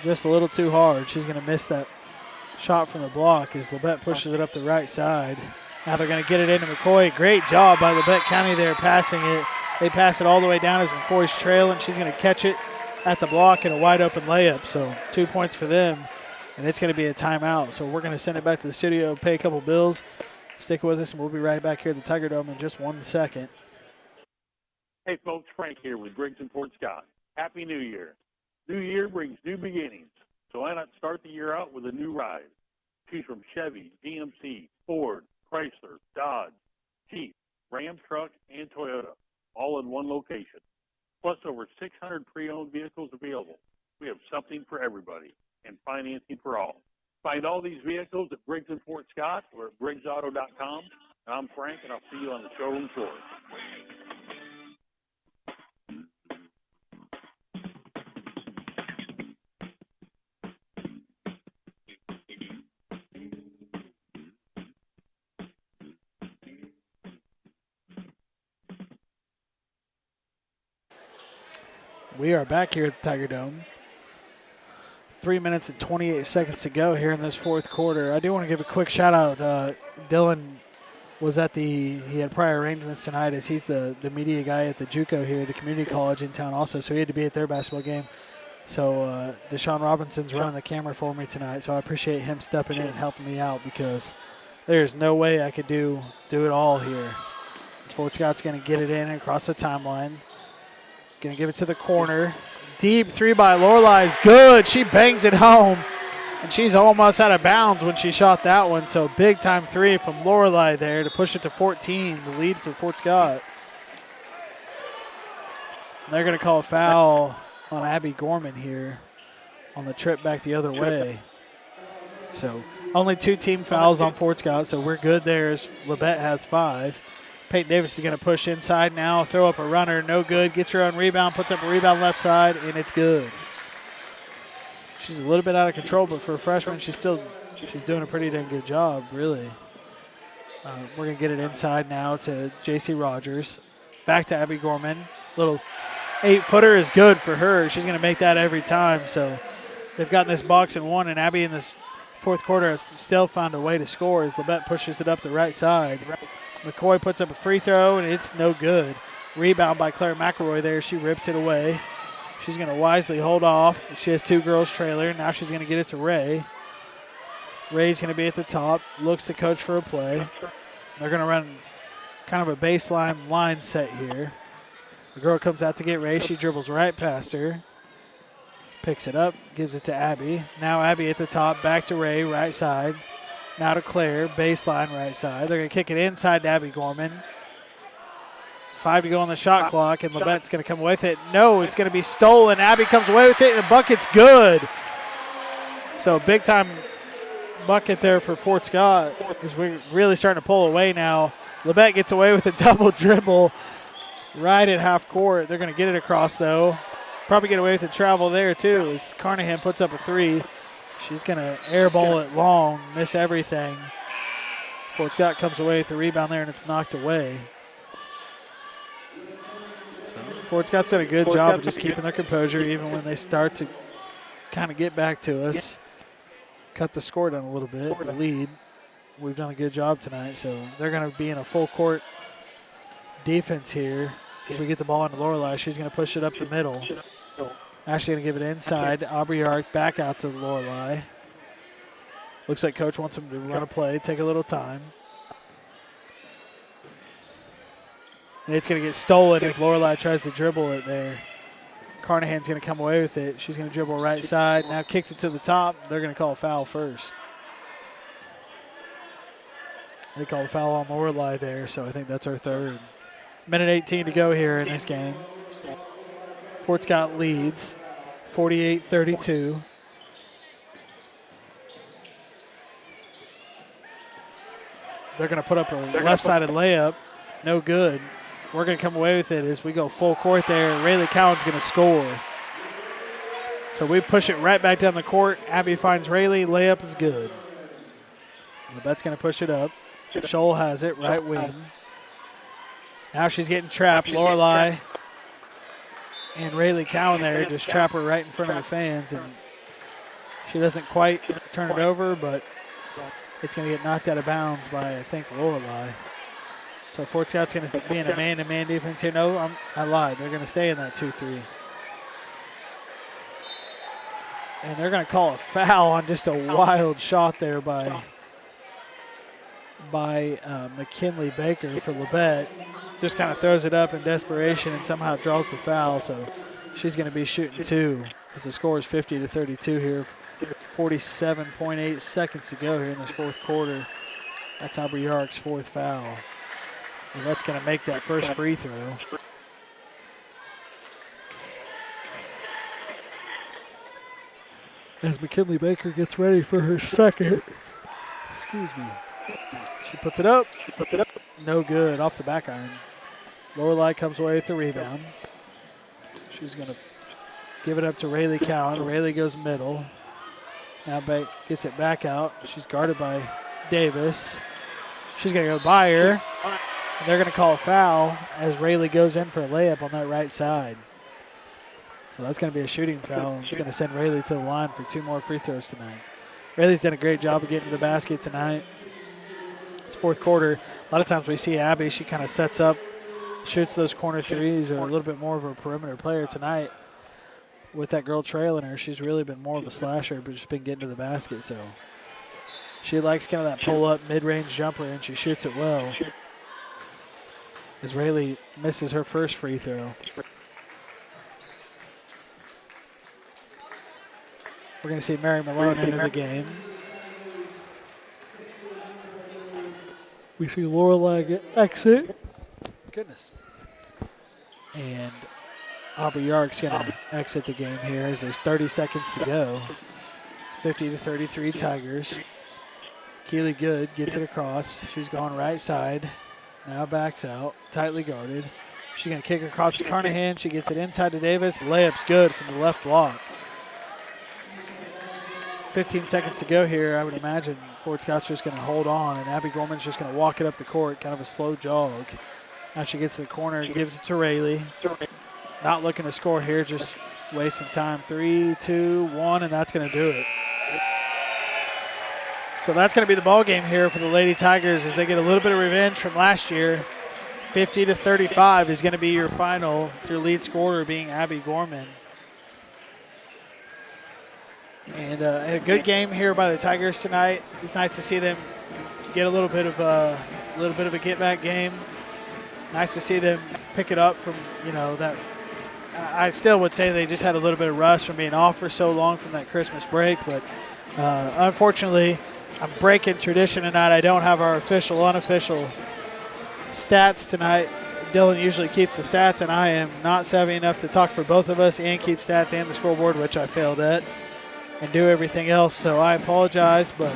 just a little too hard. She's going to miss that shot from the block as Labette pushes it up the right side. Now they're going to get it into McCoy. Great job by Labette County there passing it. They pass it all the way down as McCoy's trailing. She's going to catch it at the block and a wide open layup. So 2 points for them, and it's going to be a timeout. So we're going to send it back to the studio, pay a couple bills. Stick with us, and we'll be right back here at the Tiger Dome in just 1 second. Hey, folks, Frank here with Griggs and Fort Scott. Happy New Year. New year brings new beginnings, so why not start the year out with a new ride? Choose from Chevy, GMC, Ford, Chrysler, Dodge, Jeep, Ram truck, and Toyota, all in one location. Plus over 600 pre-owned vehicles available. We have something for everybody and financing for all. Find all these vehicles at Briggs & Fort Scott or at BriggsAuto.com. And I'm Frank, and I'll see you on the showroom floor. We are back here at the Tiger Dome. 3 minutes and 28 seconds to go here in this fourth quarter. I do want to give a quick shout out. Dylan was he had prior arrangements tonight as he's the media guy at the JUCO here, the community college in town also, so he had to be at their basketball game. So Deshaun Robinson's running the camera for me tonight, so I appreciate him stepping in and helping me out because there's no way I could do it all here. Fort Scott's going to get it in across the timeline. Going to give it to the corner. Deep three by Lorelei is good. She bangs it home, and she's almost out of bounds when she shot that one. So big time three from Lorelei there to push it to 14, the lead for Fort Scott. And they're going to call a foul on Abby Gorman here on the trip back the other way. So Only 2 team fouls on Fort Scott, so we're good there as Labette has 5. Peyton Davis is going to push inside now, throw up a runner, no good. Gets her own rebound, puts up a rebound left side, and it's good. She's a little bit out of control, but for a freshman, she's doing a pretty dang good job, really. We're going to get it inside now to J.C. Rogers. Back to Abby Gorman. Little 8-footer is good for her. She's going to make that every time. So they've gotten this box and one, and Abby in this fourth quarter has still found a way to score as Labette pushes it up the right side. McCoy puts up a free throw, and it's no good. Rebound by Claire McElroy there. She rips it away. She's going to wisely hold off. She has 2 girls trailer. Now she's going to get it to Ray. Ray's going to be at the top. Looks to coach for a play. They're going to run kind of a baseline line set here. The girl comes out to get Ray. She dribbles right past her. Picks it up, gives it to Abby. Now Abby at the top, back to Ray, right side. Now to Claire, baseline right side. They're going to kick it inside to Abby Gorman. 5 to go on the shot clock, and Labette's going to come with it. No, it's going to be stolen. Abby comes away with it, and the bucket's good. So big-time bucket there for Fort Scott as we're really starting to pull away now. Labette gets away with a double dribble right at half court. They're going to get it across, though. Probably get away with the travel there, too, as Carnahan puts up a 3. She's going to airball it long, miss everything. Fort Scott comes away with the rebound there, and it's knocked away. So Fort Scott's done a good job of just keeping their composure even when they start to kind of get back to us. Cut the score down a little bit, the lead. We've done a good job tonight, so they're going to be in a full court defense here as we get the ball into Lorelei. She's going to push it up the middle. Ashley going to give it inside. Aubrey Ark back out to Lorelei. Looks like coach wants him to run a play, take a little time. And it's going to get stolen as Lorelei tries to dribble it there. Carnahan's going to come away with it. She's going to dribble right side. Now kicks it to the top. They're going to call a foul first. They call a foul on Lorelei there, so I think that's our third. Minute 18 to go here in this game. Fort Scott leads 48-32. They're going to put up a left-sided layup. No good. We're going to come away with it as we go full court there. Rayleigh Cowan's going to score. So we push it right back down the court. Abby finds Rayleigh. Layup is good. Labette's going to push it up. Scholl has it, right wing. Now she's getting trapped. Lorelei and Rayleigh Cowan there just trap her right in front of the fans. And she doesn't quite turn it over, but it's going to get knocked out of bounds by, I think, Lorelei. So Fort Scott's going to be in a man-to-man defense here. No, I lied. They're going to stay in that 2-3. And they're going to call a foul on just a wild shot there by McKinley Baker for Labette. Just kind of throws it up in desperation and somehow draws the foul. So she's going to be shooting 2 as the score is 50-32 here. 47.8 seconds to go here in this fourth quarter. That's Aubrey Yark's 4th foul. And that's going to make that first free throw. As McKinley Baker gets ready for her second. Excuse me. She puts it up. No good. Off the back iron. Lorelei comes away with the rebound. She's going to give it up to Rayleigh Cowan. Rayleigh goes middle. Now gets it back out. She's guarded by Davis. She's going to go by her. And they're going to call a foul as Rayleigh goes in for a layup on that right side. So that's going to be a shooting foul. It's going to send Rayleigh to the line for 2 more free throws tonight. Rayleigh's done a great job of getting to the basket tonight. It's fourth quarter. A lot of times we see Abby, she kind of sets up, shoots those corner threes, or a little bit more of a perimeter player tonight. With that girl trailing her, she's really been more of a slasher, but just been getting to the basket. So she likes kind of that pull-up mid-range jumper, and she shoots it well. As Rayleigh misses her first free throw. We're going to see Mary Malone enter the game. We see Lorelei exit. Goodness. And Aubrey Yark's going to exit the game here as there's 30 seconds to go. 50-33 Tigers. Keely Good gets it across. She's going right side. Now backs out, tightly guarded. She's going to kick across to Carnahan. She gets it inside to Davis. Layup's good from the left block. 15 seconds to go here. I would imagine Fort Scott's just going to hold on, and Abby Gorman's just going to walk it up the court, kind of a slow jog. Now she gets to the corner and gives it to Rayleigh. Not looking to score here, just wasting time. 3, 2, 1, and that's going to do it. So that's going to be the ball game here for the Lady Tigers as they get a little bit of revenge from last year. 50-35 is going to be your final, with your lead scorer being Abby Gorman. And a good game here by the Tigers tonight. It was nice to see them get a little bit of a get-back game. Nice to see them pick it up from, that. I still would say they just had a little bit of rust from being off for so long from that Christmas break, but unfortunately, I'm breaking tradition tonight. I don't have our official, unofficial stats tonight. Dylan usually keeps the stats, and I am not savvy enough to talk for both of us and keep stats and the scoreboard, which I failed at, and do everything else. So I apologize, but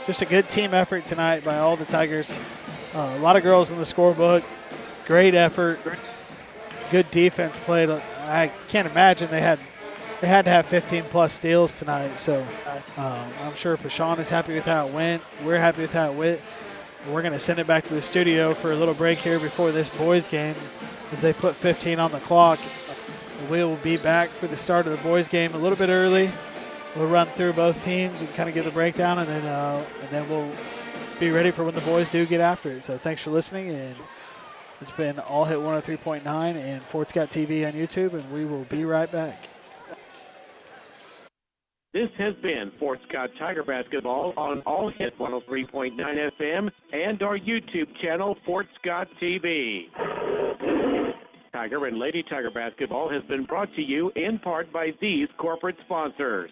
just a good team effort tonight by all the Tigers. A lot of girls in the scorebook. Great effort. Good defense played. I can't imagine they had to have 15-plus steals tonight. So I'm sure Pashawn is happy with how it went. We're happy with how it went. We're going to send it back to the studio for a little break here before this boys game as they put 15 on the clock. We will be back for the start of the boys game a little bit early. We'll run through both teams and kind of give the breakdown, and then we'll be ready for when the boys do get after it. So thanks for listening, and it's been All Hit 103.9 and Fort Scott TV on YouTube, and we will be right back. This has been Fort Scott Tiger Basketball on All Hit 103.9 FM and our YouTube channel, Fort Scott TV. Tiger and Lady Tiger Basketball has been brought to you in part by these corporate sponsors.